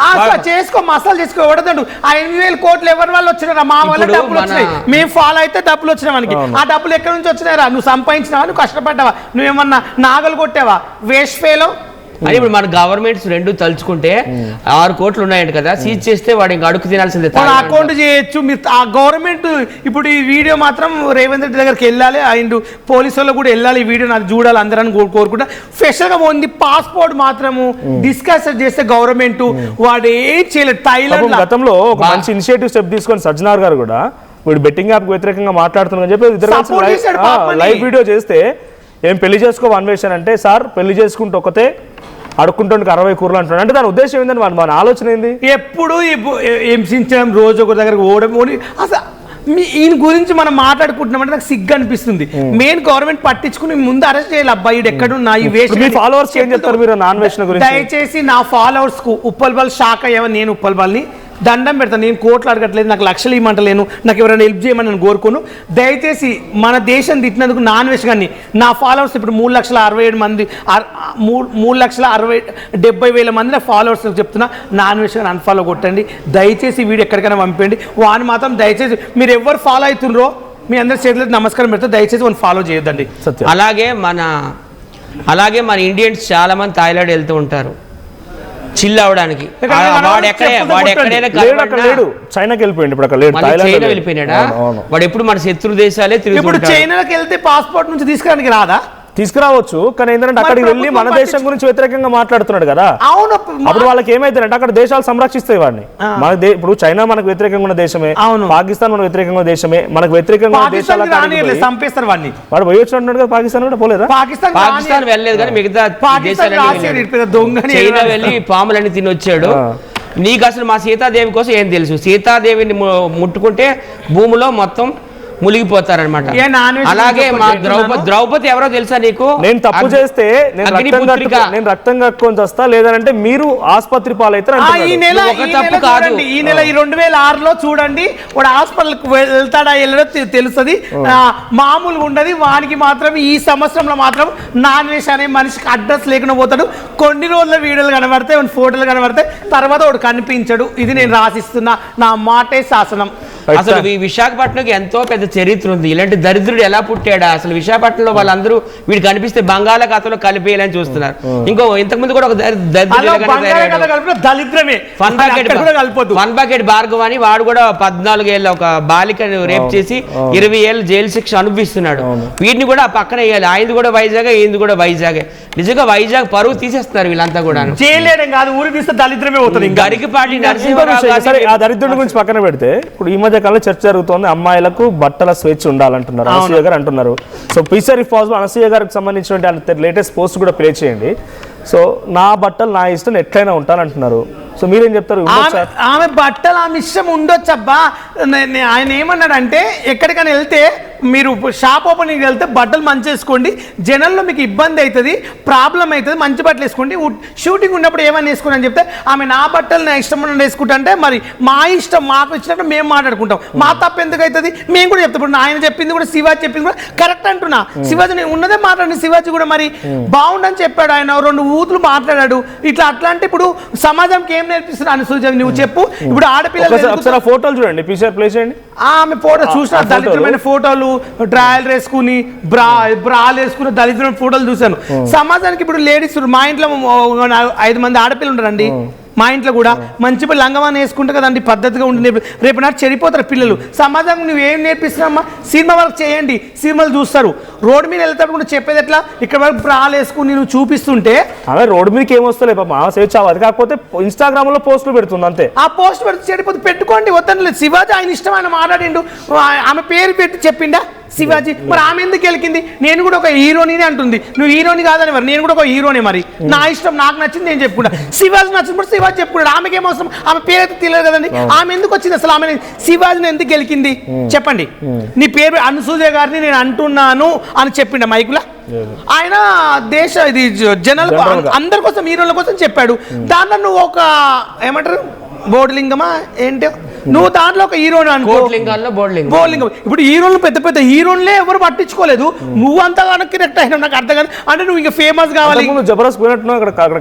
[SPEAKER 3] చేసుకో మసాలా చేసుకోవడదండు. ఆ 8,000 కోట్లు ఎవరి వాళ్ళు వచ్చినారా? మా వల్ల డబ్బులు వచ్చినాయి, మేము ఫాలో అయితే డబ్బులు వచ్చినాయి మనకి. ఆ డబ్బులు ఎక్కడి నుంచి వచ్చినారా? నువ్వు సంపాదించినావా, నువ్వు కష్టపడ్డావా, నువ్వేమన్నా నాగలు కొట్టావా? వేస్ట్ ఫేలో
[SPEAKER 4] అని ఇప్పుడు మన గవర్నమెంట్స్ 2 తలుచుకుంటే 6 కోట్లు ఉన్నాయంట కదా, సీజ్ చేస్తే వాడు ఇంకా అడుగు తినాల్సిందే.
[SPEAKER 3] అకౌంట్ చేయొచ్చు మీరు. ఆ గవర్నమెంట్ ఇప్పుడు ఈ వీడియో మాత్రం రేవంత్ రెడ్డి దగ్గరికి వెళ్ళాలి, అండ్ పోలీసు వాళ్ళు కూడా వెళ్ళాలి, ఈ వీడియో నాకు చూడాలి అందరని కోరుకుంటా. స్పెషల్గా ఉంది పాస్పోర్ట్ మాత్రము డిస్కస్ చేస్తే గవర్నమెంట్ వాడు ఏం చేయలేదు. థాయిలాండ్
[SPEAKER 2] గతంలో ఒక మంచి ఇనిషియేటివ్ స్టెప్ తీసుకొని సజ్జనార్ గారు కూడా వీడు బెట్టింగ్ యాప్ వ్యతిరేకంగా మాట్లాడుతున్నారని చెప్పి ఇద్దరు లైవ్ వీడియో చేస్తే ఏం పెళ్లి చేసుకో అన్వేషణ అంటే, సార్ పెళ్లి చేసుకుంటే ఒకతే అడుక్కుంటానికి 60 కూరలు అంటున్నాడు. అంటే దాని ఉద్దేశం ఏంటంటే మన ఆలోచన ఏంది?
[SPEAKER 3] ఎప్పుడు హింసించడం, రోజు ఒకరి దగ్గరకు ఓడి అసలు ఈయన గురించి మనం మాట్లాడుకుంటున్నామంటే నాకు సిగ్గు అనిపిస్తుంది. మెయిన్ గవర్నమెంట్ పట్టించుకుని ముందు అరెస్ట్ చేయాలి. అబ్బాయి ఎక్కడున్నా ఈ వేస్ట్
[SPEAKER 2] ఫాలోవర్స్ ఏం చెప్తారు మీరు నాన్ వెజ్ గురించి?
[SPEAKER 3] దయచేసి నా ఫాలోవర్స్ కు ఉప్పల్ బాల్ షాక్ అయ్యావా? నేను ఉప్పల్ బాల్ని దండం పెడతాను, నేను కోట్లు అడగట్లేదు, నాకు లక్షలు ఇవ్వమంటలేను, నాకు ఎవరైనా హెల్ప్ చేయమని నేను కోరుకోను. దయచేసి మన దేశం తిట్టినందుకు నాన్ వెజ్ కానీ నా ఫాలోవర్స్ ఇప్పుడు 3,67,000 మంది 3,60,70,000 మంది నా ఫాలోవర్స్ చెప్తున్నా, నాన్ వెజ్ కానీ అన్ఫాలో కొట్టండి. దయచేసి వీడియో ఎక్కడికైనా పంపండి. వాడిని మాత్రం దయచేసి మీరు ఎవరు ఫాలో అవుతుండ్రో మీ అందరి చేతులకు నమస్కారం పెడతా, దయచేసి వాడిని ఫాలో చేయొద్దండి.
[SPEAKER 4] అలాగే మన ఇండియన్స్ చాలా మంది థాయిలాండ్ వెళ్తూ ఉంటారు చిల్ అవడానికి.
[SPEAKER 2] చైనాకి వెళ్ళిపోయింది, ఇప్పుడు
[SPEAKER 4] వెళ్ళిపోయినాడా? వాడు ఎప్పుడు మన శత్రు దేశాలే
[SPEAKER 3] ఇప్పుడు చైనాకి వెళ్తే పాస్పోర్ట్ నుంచి తీసుకురానికి రాదా?
[SPEAKER 2] తీసుకురావచ్చు, కానీ ఏంటంటే అక్కడికి వెళ్ళి మన దేశం గురించి వ్యతిరేకంగా మాట్లాడుతున్నాడు కదా.
[SPEAKER 3] అవును,
[SPEAKER 2] అప్పుడు వాళ్ళకి ఏమైతుందంటే అక్కడ దేశాలు సంరక్షిస్తాయి వాడిని. మన ఇప్పుడు చైనా మనకు వ్యతిరేకంగా ఉన్న దేశమే, పాకిస్తాన్ మనకు వ్యతిరేకంగా ఉన్న దేశమే, మనకు వ్యతిరేకంగా
[SPEAKER 3] చంపేస్తారు వాడిని.
[SPEAKER 2] వాడు పోయి వచ్చినట్టు కదా, పాకిస్తాన్ కూడా పోలేదా?
[SPEAKER 4] పాకిస్తాన్ వెళ్ళలేదు కానీ మిగతా చైనా వెళ్ళి పాములన్నీ తినొచ్చాడు. నీకు అసలు మా సీతాదేవి కోసం ఏం తెలుసు? సీతాదేవిని ముట్టుకుంటే భూమిలో మొత్తం మునిగిపోతారనమాట. అలాగే మా ద్రౌపది ఎవరో తెలుసా నీకు?
[SPEAKER 2] నేను తప్పు చేస్తే నేను రక్తం కట్టుకొని వస్తా, లేదంటే మీరు ఆసుపత్రి పాలైతే
[SPEAKER 3] ఈ నెల 2006లో చూడండి, వాడు హాస్పిటల్కి వెళ్తాడా వెళ్ళడో తెలుస్తుంది, మామూలుగా ఉండదు. వానికి మాత్రం ఈ సంవత్సరంలో మాత్రం నాన్ వెజ్ అనే మనిషికి అడ్రస్ లేకుండా పోతాడు. కొన్ని రోజుల వీడియోలు కనబడతాయి, ఫోటోలు కనబడతాయి, తర్వాత వాడు కనిపించడు. ఇది నేను రాసిస్తున్నా, నా మాటే శాసనం.
[SPEAKER 4] అసలు ఈ విశాఖపట్నంకి ఎంతో పెద్ద చరిత్ర ఉంది. ఇలాంటి దరిద్రుడు ఎలా పుట్టాడా? అసలు విశాఖపట్నంలో వాళ్ళందరూ వీడు కనిపిస్తే బంగాళాఖాతంలో కలిపేయాలని చూస్తున్నారు. ఇంకో ఇంతకుముందు కూడా ఒక
[SPEAKER 3] దరిద్రమే
[SPEAKER 4] వన్ బకెట్ భార్గవ్ అని వాడు కూడా 14 ఏళ్ళ ఒక బాలికను రేప్ చేసి 20 ఏళ్ళు జైలు శిక్ష అనుభవిస్తున్నాడు. వీటిని కూడా పక్కన వేయాలి. ఆయనది కూడా వైజాగ్, ఈయనది కూడా వైజాగ్. నిజంగా వైజాగ్ పరువు తీసేస్తున్నారు వీళ్ళంతా కూడా.
[SPEAKER 3] చేయలేడం కాదు, ఊరి తీస్తే దరిద్రమే అవుతుంది.
[SPEAKER 4] గరికపాటి నరసింహారావు
[SPEAKER 2] ఆ దరిద్రుడి గురించి పక్కన పెడితే ఇప్పుడు ఈ మధ్య కాలంలో చర్చ జరుగుతోంది, అమ్మాయిలకు బట్టల స్వేచ్ఛ ఉండాలంటున్నారు అనసూయ గారు అంటున్నారు. సో పీసర్ రిఫార్మ్స్ అనసూయ గారికి సంబంధించిన లేటెస్ట్ పోస్ట్ కూడా ప్లే చేయండి. సో నా బట్టలు నా ఇష్టం ఎట్లయినా ఉంటానంటున్నారు. సో మీరేం చెప్తారు?
[SPEAKER 3] ఆమె బట్టలు ఆమె ఇష్టం ఉండొచ్చబ్బా. ఆయన ఏమన్నాడంటే ఎక్కడికైనా వెళ్తే మీరు షాప్ ఓపెనింగ్ వెళ్తే బట్టలు మంచి వేసుకోండి, జనంలో మీకు ఇబ్బంది అవుతుంది, ప్రాబ్లం అవుతుంది, మంచి బట్టలు వేసుకోండి, షూటింగ్ ఉన్నప్పుడు ఏమైనా వేసుకోండి అని చెప్తే ఆమె నా బట్టలు నా ఇష్టం వేసుకుంటా అంటే మరి మా ఇష్టం మాకు ఇచ్చినట్టు మేము మాట్లాడుకుంటాం, మా తప్పు ఎందుకు అవుతుంది? మేము కూడా చెప్తాం. ఇప్పుడు ఆయన చెప్పింది కూడా శివాజీ చెప్పింది కూడా కరెక్ట్ అంటున్నా. శివాజీ నేను ఉన్నదే మాట్లాడి శివాజీ కూడా మరి బాగుండని చెప్పాడు. ఆయన 2 ఊతులు మాట్లాడాడు. ఇట్లా అట్లాంటి ఇప్పుడు సమాజంకి ఏం నేర్పిస్తున్నాను సూజన్ నువ్వు చెప్పు. ఇప్పుడు ఆడపిల్లలు
[SPEAKER 2] ఫోటోలు చూడండి, పీసర్ ప్లే చేయండి.
[SPEAKER 3] ఆమె ఫోటో చూసిన దళితమైన ఫోటోలు, డ్రాయల్ వేసుకుని బ్రాలు వేసుకుని దళితమైన ఫోటోలు చూశాను. సమాజానికి ఇప్పుడు లేడీస్ మా ఇంట్లో 5 మంది ఆడపిల్లలు ఉంటారండి. మా ఇంట్లో కూడా మంచి లంగవాన్ని వేసుకుంటే కదండి పద్ధతిగా ఉండి రేపు నాడు చెడిపోతారు పిల్లలు. సమాజానికి నువ్వు ఏం నేర్పిస్తున్నామ్మా? సినిమా వరకు చేయండి, సినిమాలు చూస్తారు. రోడ్డు మీద వెళ్తాడు కూడా చెప్పేది ఎట్లా? ఇక్కడ వరకు బ్రాలు వేసుకుని నువ్వు చూపిస్తుంటే
[SPEAKER 2] అదే రోడ్డు మీదకి ఏమొస్తలే పాప స్వేచ్ఛ అవ్వదు. కాకపోతే ఇన్స్టాగ్రామ్ లో పోస్టులు పెడుతుంది అంతే.
[SPEAKER 3] ఆ పోస్ట్ పెడితే చెడిపోతే పెట్టుకోండి, వద్దని లేదు. శివాజీ ఆయన ఇష్టం, ఆయన మాట్లాడిండు, ఆమె పేరు పెట్టి చెప్పిండా శివాజీ. మరి ఆమె ఎందుకు గెలికింది? నేను కూడా ఒక హీరోని అంటుంది. నువ్వు హీరోని కాదని మరి నేను కూడా ఒక హీరోనే. మరి నా ఇష్టం, నాకు నచ్చింది నేను చెప్పుకుంటా. శివాజీ నచ్చినప్పుడు శివాజీ చెప్పుకున్నాడు. ఆమెకి ఏమవసరం? ఆమె పేరైతే తెలియదు కదండి. ఆమె ఎందుకు వచ్చింది అసలు? ఆమె శివాజీని ఎందుకు గెలికింది చెప్పండి. నీ పేరు అనసూయ గారిని నేను అంటున్నాను అని చెప్పిండ మైకులా. ఆయన ఇది జనాలకు అందరి కోసం, హీరోల కోసం చెప్పాడు. దాంట్లో నువ్వు ఒక ఏమంటారు బోర్డులింగమా ఏంటో, నువ్వు దాంట్లో ఒక హీరోని అనుకో. బోర్లింగం ఇప్పుడు హీరోలు పెద్ద పెద్ద హీరోలే ఎవరు పట్టించుకోలేదు. నువ్వు అంతా కనెక్ట్ అయినా నాకు అర్థం కాదు. అంటే నువ్వు ఇంకా ఫేమస్ కావాలి.
[SPEAKER 2] జబర్దస్త్ పోయినట్టు అక్కడ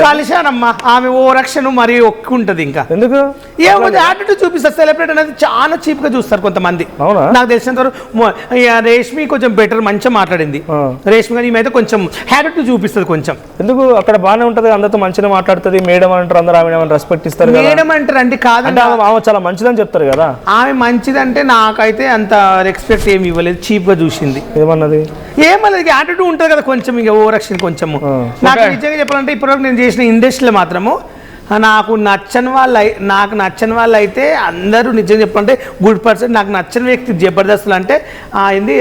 [SPEAKER 3] కలిశానమ్మా. ఆమె ఓ రక్షణ మరి ఒక్కుంటది. ఇంకా ఎందుకు ఏమో యాటిట్యూడ్ చూపిస్తారు. సెలబ్రిటీ అనేది చాలా చీప్ గా చూస్తారు కొంతమంది. నాకు తెలిసినంత వరకు రేష్మి కొంచెం బెటర్, మంచిగా మాట్లాడింది రేష్మి. కానీ ఈమె అయితే కొంచెం యాటిట్యూడ్ చూపిస్తుంది కొంచెం.
[SPEAKER 2] ఎందుకు అక్కడ బాగానే ఉంటది, అందరితో మంచిగా మాట్లాడుతుంది. మేడం అంటారు, అందరూ ఆమె రెస్పెక్ట్ ఇస్తారు.
[SPEAKER 3] మేడం అంటారండి, కాదంటే
[SPEAKER 2] చాలా మంచిదని చెప్తారు కదా.
[SPEAKER 3] ఆమె మంచిదంటే నాకైతే అంత రెస్పెక్ట్ ఏమి ఇవ్వలేదు, చీప్ గా చూసింది.
[SPEAKER 2] ఏమన్నది
[SPEAKER 3] యాటిట్యూడ్ ఉంటుంది కదా కొంచెం, ఇంకా ఓ రక్షణ కొంచెము. నాకు నిజంగా చెప్పాలంటే ఇప్పటివరకు నేను చేసిన ఇండస్ట్రీలో మాత్రము నాకు నచ్చని వాళ్ళు అయితే అందరూ నిజంగా చెప్పాలంటే గుడ్ పర్సన్. నాకు నచ్చని వ్యక్తి జబర్దస్తులు అంటే ఏంది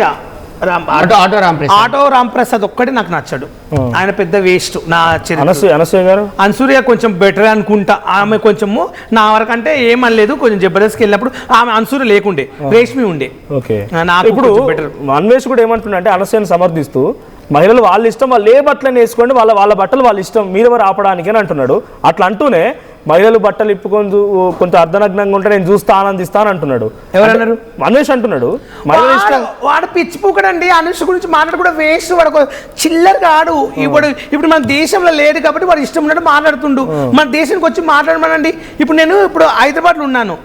[SPEAKER 3] ఆటో రాంప్రసాద్ ఒక్కటి నాకు నచ్చడు. ఆయన పెద్ద వేస్ట్. నా అనసూయ కొంచెం బెటర్ అనుకుంటా. ఆమె కొంచెము నా వరకు అంటే ఏమనలేదు. కొంచెం జబర్దస్త్కి వెళ్ళినప్పుడు ఆమె అనసూయ లేకుండే, రేష్మి ఉండే.
[SPEAKER 2] ఇప్పుడు అన్వేష్ కూడా ఏమంటుండే అనసూయను సమర్థిస్తూ మహిళలు వాళ్ళ ఇష్టం, వాళ్ళు ఏ బట్టలను వేసుకోండి, వాళ్ళ బట్టలు వాళ్ళ ఇష్టం, మీరెవరు ఆపడానికి అని అంటున్నాడు. అట్లా అంటూనే మహిళలు బట్టలు ఇప్పుకొని కొంత అర్ధనగ్నంగా ఉంటే నేను చూస్తా ఆనందిస్తాను అంటున్నాడు.
[SPEAKER 3] ఎవరన్నారు?
[SPEAKER 2] అనుష్ అంటున్నాడు.
[SPEAKER 3] వాడు పిచ్చిపోకడండి. అనుష్ గురించి మాట్లాడు కూడా వేస్ట్. వాడు చిల్లర్ కాడు. ఇప్పుడు మన దేశంలో లేడు కాబట్టి వాడు ఇష్టం ఉన్నట్టు మాట్లాడుతుండు. మన దేశానికి వచ్చి మాట్లాడమనండి. నేను హైదరాబాద్ లో ఉన్నాను,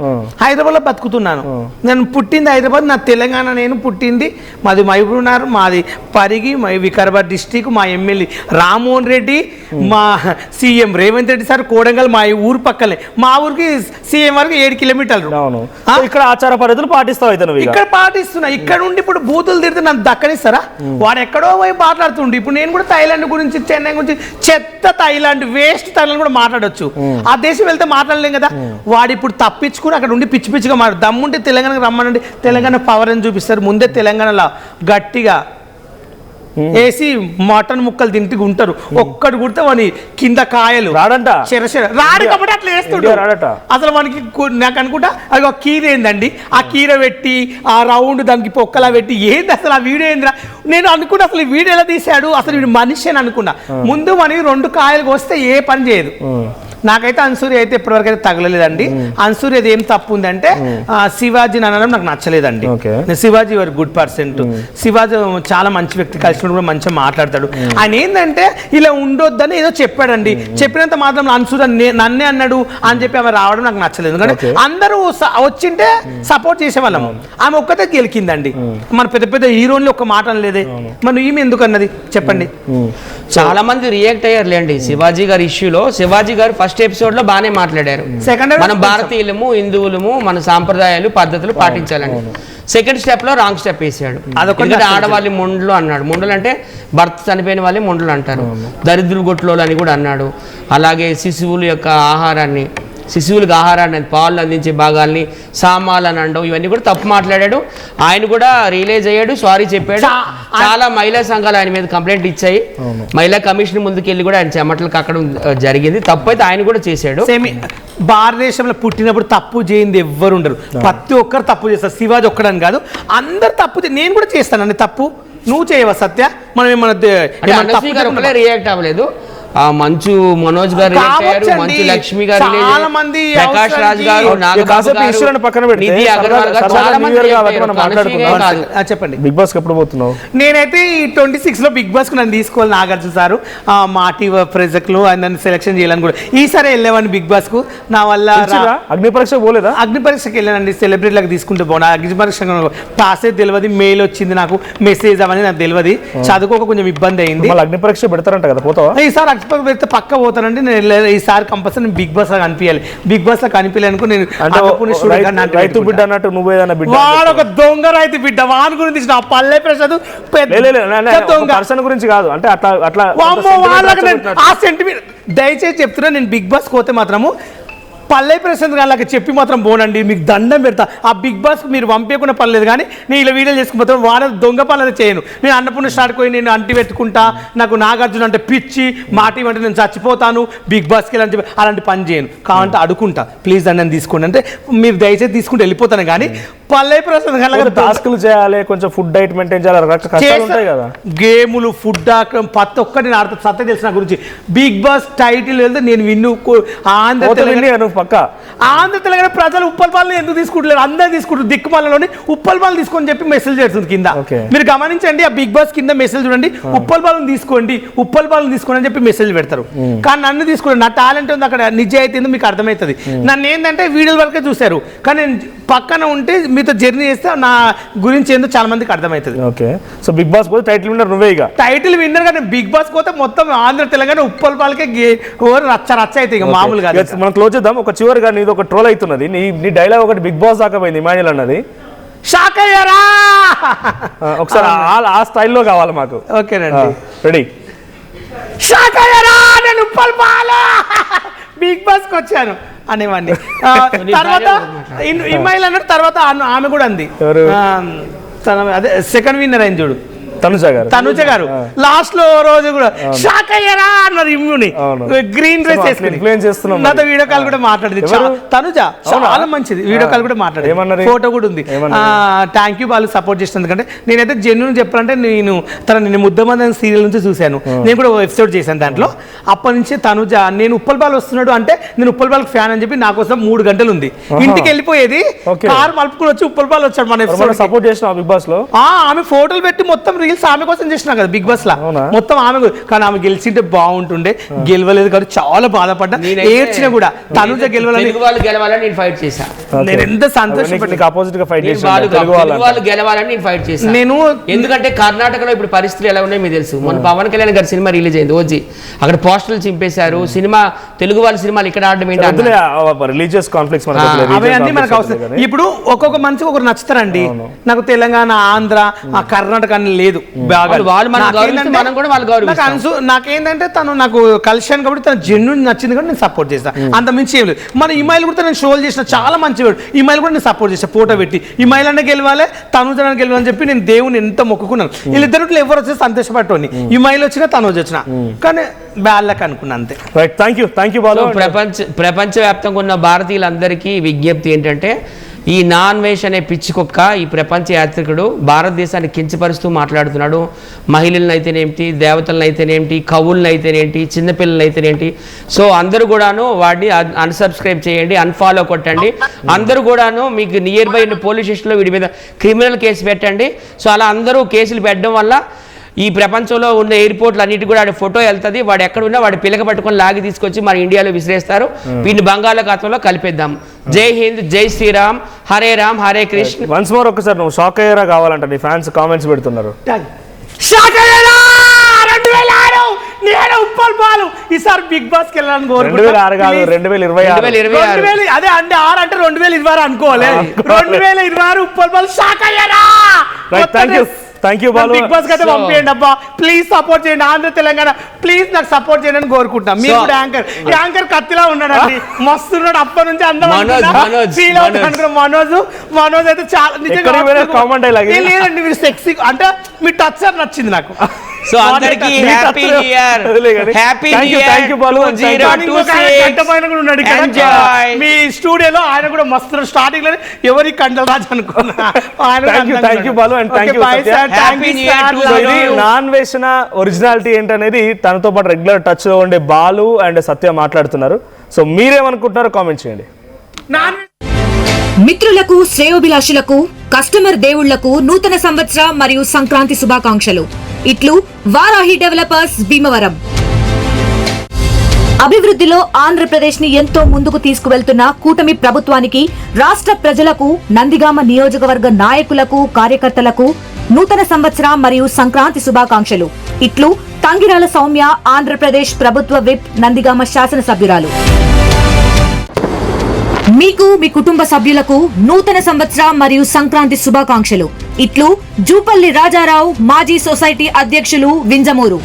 [SPEAKER 3] హైదరాబాద్ లో బతుకుతున్నాను. నేను పుట్టింది హైదరాబాద్, నా తెలంగాణ. నేను పుట్టింది మాది మహబూబ్నగర్, మాది పరిగి వికారాబాద్ డిస్టిక్. మా ఎమ్మెల్యే రామ్మోహన్ రెడ్డి, మా సీఎం రేవంత్ రెడ్డి సార్ కోడంగల్ మా ఊరు పక్కనే. మా ఊరికి సీఎం వరకు 7 కిలోమీటర్లు.
[SPEAKER 2] ఇక్కడ ఆచార పద్ధతులు పాటిస్తావు అయితే నువ్వు?
[SPEAKER 3] ఇక్కడ పాటిస్తున్నా. ఇక్కడ నుండి ఇప్పుడు బూతులు తిడితే నన్ను దక్కనిస్తారా? వాడు ఎక్కడో పోయి మాట్లాడుతుండే. ఇప్పుడు నేను కూడా థైలాండ్ గురించి, చెన్నై గురించి, చెత్త థైలాండ్, వేస్ట్ థైలాండ్ కూడా మాట్లాడొచ్చు. ఆ దేశం వెళ్తే మాట్లాడలేం కదా. వాడు ఇప్పుడు తప్పించుకుని అక్కడ ఉండి పిచ్చి పిచ్చిగా మాట్లాడు. దమ్ముంటే తెలంగాణకు రమ్మనండి, తెలంగాణ పవర్ అని చూపిస్తారు. ముందే తెలంగాణలో గట్టిగా వేసి మటన్ ముక్కలు తింటూ ఉంటారు. ఒక్కడు కుడితే వాని కింద కాయలు
[SPEAKER 2] రాడంట.
[SPEAKER 3] రాడు కాబట్టి అట్లా వేస్తుండు. అసలు మనకి నాకు అనుకుంటా అది ఒక కీర ఏందండి, ఆ కీర పెట్టి ఆ రౌండ్ దానికి పొక్కలా పెట్టి ఏంది అసలు ఆ వీడియో ఏందిరా? నేను అనుకున్నా అసలు ఈ వీడియో ఎలా తీశాడు, అసలు వీడు మనిషి అని అనుకున్నా. ముందు మనకి 2 కాయలు వస్తే ఏ పని చేయదు. నాకైతే అన్సూరి అయితే ఇప్పటివరకు అయితే తగలలేదండి. అన్సూరి అది ఏం తప్పు ఉందంటే శివాజీని అనడం నాకు నచ్చలేదండి. శివాజీ వారి గుడ్ పర్సన్. శివాజీ చాలా మంచి వ్యక్తి, కలిసినప్పుడు కూడా మంచిగా మాట్లాడతాడు. ఆయన ఏంటంటే ఇలా ఉండొద్దని ఏదో చెప్పాడండి. చెప్పినంత మాత్రం అన్సూరి నన్నే అన్నాడు అని చెప్పి ఆమె రావడం నాకు నచ్చలేదు. ఎందుకంటే అందరూ వచ్చింటే సపోర్ట్ చేసేవాళ్ళము, ఆమె ఒక్కతే గెలికిందండి. మన పెద్ద పెద్ద హీరోని ఒక్క మాట అనలేదే, మనం ఈమె ఎందుకు అన్నది చెప్పండి.
[SPEAKER 4] చాలా మంది రియాక్ట్ అయ్యారులేండి శివాజీ గారి ఇష్యూలో. శివాజీ గారు ఫస్ట్ ఎపిసోడ్ లో బాగానే మాట్లాడారు, మనం భారతీయులము, హిందువులము, మన సాంప్రదాయాలు పద్ధతులు పాటించాలని. సెకండ్ స్టెప్ లో రాంగ్ స్టెప్ వేసాడు. ఎందుకంటే ఆడవాళ్ళి ముండ్లు అన్నాడు. ముండలు అంటే భర్త చనిపోయిన వాళ్ళే ముండ్లు అంటారు. దరిద్రులు గొట్లో అని కూడా అన్నాడు. అలాగే శిశువుల యొక్క ఆహారాన్ని, శిశువులకు ఆహారాన్ని, పాలు అందించే భాగాల్ని సామాలని అనడం, ఇవన్నీ కూడా తప్పు మాట్లాడాడు. ఆయన కూడా రియలైజ్ అయ్యాడు, సారీ చెప్పాడు. చాలా మహిళా సంఘాలు ఆయన మీద కంప్లైంట్ ఇచ్చాయి. మహిళా కమిషన్ ముందుకెళ్ళి కూడా ఆయన చెమటలు కక్కడం జరిగింది. తప్పు అయితే ఆయన కూడా చేశాడు.
[SPEAKER 3] భారతదేశంలో పుట్టినప్పుడు తప్పు చేయింది ఎవ్వరు ఉండరు, ప్రతి ఒక్కరు తప్పు చేస్తారు. శివాజీ ఒక్కడని కాదు, అందరు తప్పు. నేను కూడా చేస్తానండి తప్పు, నువ్వు చేయవా సత్య? మనం ఏమన్నా
[SPEAKER 4] రియాక్ట్ అవ్వలేదు. మంచు మనోజ్ గారు రియాక్ట్ అయ్యారు, మంచు లక్ష్మి గారు,
[SPEAKER 3] చాలా మంది,
[SPEAKER 4] ప్రకాష్ రాజ్ గారు, నిధి అగర్వాల్ గారు, చాలా మంది
[SPEAKER 2] చెప్పండి. బిగ్ బాస్ ఎప్పుడు పోతున్నావు?
[SPEAKER 3] నేనైతే ఈ 26 లో బిగ్ బాస్ కు నన్ను తీసుకోవాలి నాగార్జున సారు మా టీవీ ప్రెజెక్ట్ లో నన్ను సెలెక్షన్ చేయాలని కూడా. ఈసారి వెళ్ళేవాడిని బిగ్ బాస్ కు. నా వల్ల
[SPEAKER 2] అగ్ని పరీక్ష పోలేదా?
[SPEAKER 3] అగ్ని పరీక్షకి వెళ్ళానండి, సెలబ్రిటీలకు తీసుకుంటే బాగున్నా. అగ్ని పరీక్ష పాసే తెలియదు, మెయిల్ వచ్చింది నాకు, మెసేజ్ అవన్నీ నాకు తెలియదు, చదువుకోక కొంచెం ఇబ్బంది అయింది.
[SPEAKER 2] అగ్ని పరీక్ష పెడతారంట కదా, పోతావా?
[SPEAKER 3] ఈసారి పెడితే పక్క పోతానండి నేను. ఈసారి కంపల్సరీ బిగ్ బాస్ లో కనిపించాలి. బిగ్ బాస్ లో కనిపించాలనుకో నేను
[SPEAKER 2] రైతు బిడ్డ అన్నట్టు నువ్వు ఏదైనా బిడ్డ,
[SPEAKER 3] వాడు ఒక దొంగ రైతు బిడ్డ, వాని గురించి నా పల్లె ప్రసాద్ దొంగ
[SPEAKER 2] పర్సన్ గురించి కాదు, అంటే అట్లా అట్లా
[SPEAKER 3] ఆ సెంటిమెంట్. దయచేసి చెప్తున్నా, నేను బిగ్ బాస్ పోతే మాత్రము పల్లె ప్రశాంత్ గారికి చెప్పి మాత్రం పోనండి, మీకు దండం పెడతా. ఆ బిగ్ బాస్ మీరు పంపేయకుండా పర్లేదు, కానీ నేను ఇలా వీడియోలు చేసుకుపోతాను. వాడు దొంగ పనులు చేయను. నేను అన్నపూర్ణ స్టార్ట్ పోయి నేను అంటి పెట్టుకుంటా, నాకు నాగార్జున అంటే పిచ్చి, మాటి అంటే నేను చచ్చిపోతాను, బిగ్ బాస్కి వెళ్ళి అలాంటి పని చేయను. కావాలంటే అడుకుంటా, ప్లీజ్ అని తీసుకోండి అంటే మీరు దయచేసి తీసుకుంటే వెళ్ళిపోతాను. కానీ పల్లె ప్రశాంత్ గారు
[SPEAKER 2] టాస్క్లు చేయాలి, కొంచెం ఫుడ్ డైట్ మెయింటైన్ చేయాలి కదా,
[SPEAKER 3] గేములు, ఫుడ్ ప్రతి ఒక్కటి నేను ఆడతా. సత్య తెలిసిన గురించి బిగ్ బాస్ టైటిల్ వెళ్తే నేను విన్ను. ఆంధ్ర తెలంగాణ ప్రజలు ఉప్పల్పాలను ఎందుకు తీసుకుంటలేరు? అందరూ తీసుకుంటారు. దిక్కుమాలలోని ఉప్పల్పాలు తీసుకొని చెప్పి మెసేజ్ చేస్తుంది కింద. మీరు గమనించండి, ఆ బిగ్ బాస్ కింద మెసేజ్ చూడండి, ఉప్పల్పాలను తీసుకోండి, ఉప్పల్పాలను తీసుకోండి అని చెప్పి మెసేజ్ పెడతారు. కానీ నన్ను తీసుకోండి, నా టాలెంట్ ఉంది అక్కడ, నిజాయితీ ఉంది, మీకు అర్థమవుతుంది. నన్ను ఏంటంటే వీడియోల వరకే చూశారు, కానీ నేను పక్కన ఉంటే మీతో జర్నీ చేస్తే నా గురించి ఏందో చాలా మందికి అర్థమవుతుంది.
[SPEAKER 2] ఓకే, సో బిగ్ బాస్ పోతే టైటిల్ విన్నర్ నువ్వే. ఇక టైటిల్
[SPEAKER 3] విన్నర్ కానీ బిగ్ బాస్ పోతే మొత్తం ఆంధ్ర తెలంగాణ ఉప్పల్పాలకే రచ్చ రచ్చ అయితే ఇక మామూలుగా.
[SPEAKER 2] మనం క్లోజ్ చేద్దాం. ఒక చివరిగా నీది ఒక ట్రోల్ అవుతున్నది, నీ డైలాగ్ ఒకటి బిగ్ బాస్ దాకా పోయింది, ఇమాన్యుల్ అన్నది.
[SPEAKER 3] షాక్ అయ్యారా?
[SPEAKER 2] ఒకసారి ఆ స్టైల్లో కావాలి మాకు.
[SPEAKER 3] ఓకేనండి,
[SPEAKER 2] రెడీ?
[SPEAKER 3] షాక్ అయ్యారా, నేను ఉప్పల్పాల బిగ్ బాస్ కి వచ్చాను అనేవాడిని. తర్వాత ఇమాయిల్ అన్నాడు, తర్వాత ఆమె కూడా అంది. అదే సెకండ్ విన్నర్ అయింది చూడు, తనుజ గారు లాస్ట్ లో రోజు కూడా షాక్ అయ్యారా అన్నారు. ఇమ్యూని గ్రీన్ డ్రెస్ వేసుకుని నాతో వీడియో కాల్ కూడా మాట్లాడింది తనుజ, చాలా మంచిది. వీడియో కాల్ కూడా మాట్లాడింది, ఫోటో కూడా ఉంది. థ్యాంక్ యూ వాళ్ళు సపోర్ట్ చేసినందుకు. ఎందుకంటే నేనైతే జెన్యూన్ చెప్పాలంటే నేను ముద్దమంది సీరియల్ నుంచి చూశాను, నేను కూడా ఎపిసోడ్ చేశాను దాంట్లో. అప్పటి నుంచి తనుజ నేను ఉప్పల్పాలు వస్తున్నాడు అంటే నేను ఉప్పల్పాలకు ఫ్యాన్ అని చెప్పి నా కోసం 3 గంటలు ఉంది. ఇంటికి వెళ్ళిపోయేది, కారు మలుపుకుని వచ్చి ఉప్పల్పాలు వచ్చాడు మన ఎపిసోడ్.
[SPEAKER 2] సపోర్ట్ చేసిన బిగ్ బాస్ లో
[SPEAKER 3] ఆమె ఫోటోలు పెట్టి మొత్తం రీల్స్ ఆమె కోసం చేసినా కదా బిగ్ బాస్ లా మొత్తం ఆమె. కానీ ఆమె గెలిచింటే బాగుంటుండే, గెలవలేదు కాబట్టి చాలా బాధపడ్డా, ఏడ్చిన కూడా. తనుజ గెలవాలని
[SPEAKER 4] నేను ఫైట్ చేశా,
[SPEAKER 3] నేను ఎంత సంతోషపడ్డా.
[SPEAKER 2] ఆపోజిట్ గా ఫైట్
[SPEAKER 4] గెలవాలని నేను ఫైట్ చేశాను. నేను ఎందుకంటే కర్ణాటకలో ఇప్పుడు పరిస్థితులు ఎలా ఉన్నాయో మీకు తెలుసు. మన పవన్ కళ్యాణ్ గారి సినిమా రిలీజ్ అయింది ఓజీ, అక్కడ పోస్టర్లు చింపేశారు. సినిమా తెలుగు వాళ్ళ సినిమాలు ఇక్కడ ఆడడం ఏంటి,
[SPEAKER 2] రిలీజియస్ కాన్ఫ్లిక్ట్స్
[SPEAKER 3] అవన్నీ మనకు అవసరం. ఇప్పుడు ఒక్కొక్క మనిషికి ఒకరు నచ్చుతారండి. నాకు తెలంగాణ, ఆంధ్ర, కర్ణాటక అని లేదు. నాకేంటంటే తను నాకు కలిశాను కాబట్టి తను జెన్యూన్ నచ్చింది కాబట్టి నేను సపోర్ట్ చేస్తాను, అంత మించి ఏం లేదు. మన ఇమాయిల్ కూడా నేను షోలు చేసిన చాలా మంచివాడు. ఇమాయిల్ కూడా నేను సపోర్ట్ చేస్తాను, ఫోటో పెట్టి ఇమాయిల్ అన్న గెలవాలి, తనుజ గెలవాలని చెప్పి నేను దేవుని ఎంత మొక్కుకున్నాను. వీళ్ళిద్దరు ఎవరు వచ్చి సంతోషపట్టుని, ఇమాయిల్ వచ్చినా తనుజ వచ్చినా, కానీ బ్యాళ్ళకి అనుకున్నా అంతే.
[SPEAKER 2] Thank you.
[SPEAKER 4] ప్రపంచవ్యాప్తంగా ఉన్న భారతీయులందరికీ విజ్ఞప్తి ఏంటంటే, ఈ నాన్ వేష్ అనే పిచ్చి కుక్క ఈ ప్రపంచ యాత్రికుడు భారతదేశాన్ని కించపరుస్తూ మాట్లాడుతున్నాడు. మహిళలను అయితేనేమిటి, దేవతలను అయితేనేమిటి, కవులను అయితేనేంటి, చిన్నపిల్లలు అయితేనేంటి. సో అందరూ కూడాను వాడిని అన్సబ్స్క్రైబ్ చేయండి, అన్ఫాలో కొట్టండి. అందరూ కూడాను మీకు నియర్ బై పోలీస్ స్టేషన్లో వీడి మీద క్రిమినల్ కేసు పెట్టండి. సో అలా అందరూ కేసులు పెట్టడం వల్ల ఈ ప్రపంచంలో ఉన్న ఎయిర్పోర్ట్లు అన్నిటి కూడా ఫోటో వెళ్తుంది. వాడు ఎక్కడ ఉన్నా వాడి పిల్లక పట్టుకొని లాగి తీసుకొచ్చి మన ఇండియాలో విసిరేస్తారు. వీడిని బంగాళాఖాతంలో కలిపేద్దాం. జై హింద్, జై శ్రీరామ్, హరే రామ్, హరే కృష్ణ.
[SPEAKER 2] వన్స్ మోర్ ఒకసారి నువ్వు షాక్ అయ్యారా కావాలంట, నీ ఫ్యాన్స్ కామెంట్స్ పెడుతున్నారు.
[SPEAKER 3] నేను ఉప్పల్ బాలు ఈసారి బిగ్ బాస్ కి వెళ్ళాలని
[SPEAKER 2] 2006 కాదు 2026.
[SPEAKER 3] అదే అంటే 6 అంటే 2026 అనుకోవాలి. 2026 ఉప్పల్ బాలు షాక్ అయ్యారా.
[SPEAKER 2] Thank you Balu.
[SPEAKER 3] Bigg Boss అయితే పంపించండి అబ్బా, ప్లీజ్ సపోర్ట్ చేయండి. ఆంధ్ర తెలంగాణ ప్లీజ్ నాకు సపోర్ట్ చేయండి అని కోరుకుంటాం. మీరు కూడా యాంకర్ కత్తిలా ఉన్నాడండి, మస్తు ఉన్నాడు. అప్పటి నుంచి అందరూ మనోజ్ అయితే చాలా లేదండి, మీరు సెక్సీ అంటే మీ టచ్ అని నచ్చింది నాకు.
[SPEAKER 4] సో అందరికి happy new year, happy new year.
[SPEAKER 3] Thank you Balu. మీ స్టూడియోలో ఆయన కూడా మస్తు స్టార్టింగ్ లో ఎవరి కండల్ రాజు అనుకున్నా.
[SPEAKER 2] Thank you Balu and thank you. Non వేసిన ఒరిజినాలిటీ ఏంటనేది తనతో పాటు రెగ్యులర్ టచ్ లో ఉండే బాలు అండ్ సత్య మాట్లాడుతున్నారు. సో మీరేమనుకుంటున్నారో కామెంట్ చేయండి.
[SPEAKER 1] మిత్రులకు, శ్రేయోభిలాషులకు, కస్టమర్ దేవుళ్లకు నూతన సంవత్సర మరియు సంక్రాంతి శుభాకాంక్షలు. ఇట్లు వారాహి డెవలపర్స్ భీమవరం. అభివృద్ధిలో ఆంధ్రప్రదేశ్ ని ఎంతో ముందుకు తీసుకువెళ్తున్న కూటమి ప్రభుత్వానికి, రాష్ట్ర ప్రజలకు, నందిగామ నియోజకవర్గ నాయకులకు, కార్యకర్తలకు నూతన సంవత్సర మరియు సంక్రాంతి శుభాకాంక్షలు. ఇట్లు తంగిరాల సౌమ్య, ఆంధ్రప్రదేశ్ ప్రభుత్వ విప్, నందిగామ శాసనసభ్యురాలు. మీకు, మీ కుటుంబ సభ్యులకు నూతన సంవత్సర మరియు సంక్రాంతి శుభాకాంక్షలు. ఇట్లు జూపల్లి రాజారావు, మాజీ సొసైటీ అధ్యక్షులు, వింజమూరు.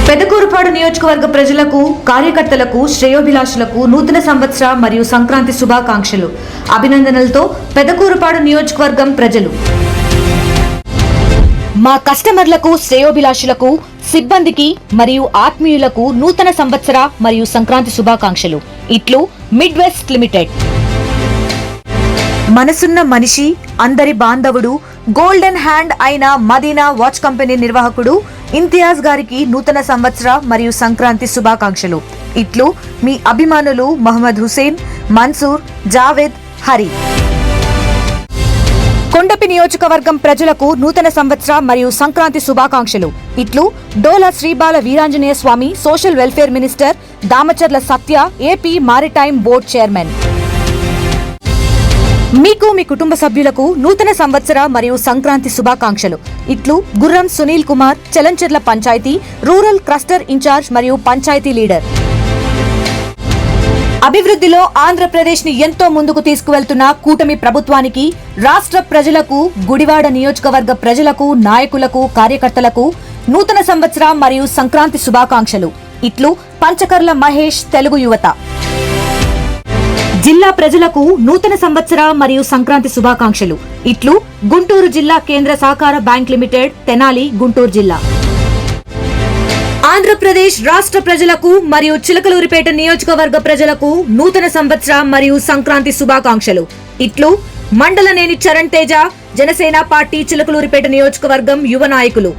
[SPEAKER 1] పెదకూరుపాడు నియోజకవర్గ ప్రజలకు, కార్యకర్తలకు, శ్రేయోభిలాషులకు నూతన సంవత్సర మరియు సంక్రాంతి శుభాకాంక్షలు. అభినందనలతో పెదకూరుపాడు నియోజకవర్గం ప్రజలు. మా కస్టమర్లకు, శ్రేయోభిలాషులకు, సిబ్బందికి మరియు ఆత్మీయులకు నూతన సంవత్సర మరియు సంక్రాంతి శుభాకాంక్షలు. ఇట్లు మిడ్ వెస్ట్ లిమిటెడ్. మనసున్న మనిషి, అందరి బాంధవుడు, గోల్డెన్ హ్యాండ్ అయిన మదీనా వాచ్ కంపెనీ నిర్వాహకుడు ఇంతియాజ్ గారికి నూతన సంవత్సర మరియు సంక్రాంతి శుభాకాంక్షలు. ఇట్లు మీ అభిమానులు మహమ్మద్ హుసేన్, మన్సూర్, జావేద్, హరి. కొండపి నియోజకవర్గం ప్రజలకు నూతన సంవత్సర మరియు సంక్రాంతి శుభాకాంక్షలు. ఇట్లు డోలా Sreebala Veeranjaneya Swamy, social welfare minister, Damacharla సత్య, ఏపీ మారిటైమ్ బోర్డ్ చైర్మన్. మీకు, మీ కుటుంబ సభ్యులకు నూతన సంవత్సర మరియు సంక్రాంతి శుభాకాంక్షలు. ఇట్లు Gurram Sunil Kumar, Chalamcherla panchayat rural cluster incharge మరియు పంచాయతీ లీడర్. అభివృద్ధిలో ఆంధ్రప్రదేశ్ ని ఎంతో ముందుకు తీసుకువెళ్తున్న కూటమి ప్రభుత్వానికి, రాష్ట్ర ప్రజలకు, గుడివాడ నియోజకవర్గ ప్రజలకు, నాయకులకు, కార్యకర్తలకు నూతన సంవత్సర మరియు సంక్రాంతి శుభాకాంక్షలు. ఇట్లు పంచకర్ల మహేష్, తెలుగు యువత. జిల్లా ప్రజలకు నూతన సంవత్సర మరియు సంక్రాంతి శుభాకాంక్షలు. ఇట్లు గుంటూరు జిల్లా కేంద్ర సహకార బ్యాంక్ లిమిటెడ్, తెనాలి, గుంటూరు జిల్లా. ఆంధ్రప్రదేశ్ రాష్ట్ర ప్రజలకు మరియు చిలకలూరిపేట నియోజకవర్గ ప్రజలకు నూతన సంవత్సర మరియు సంక్రాంతి శుభాకాంక్షలు. ఇట్లు మండలనేని చరణ్ తేజ, జనసేన పార్టీ చిలకలూరిపేట నియోజకవర్గం యువ నాయకులు.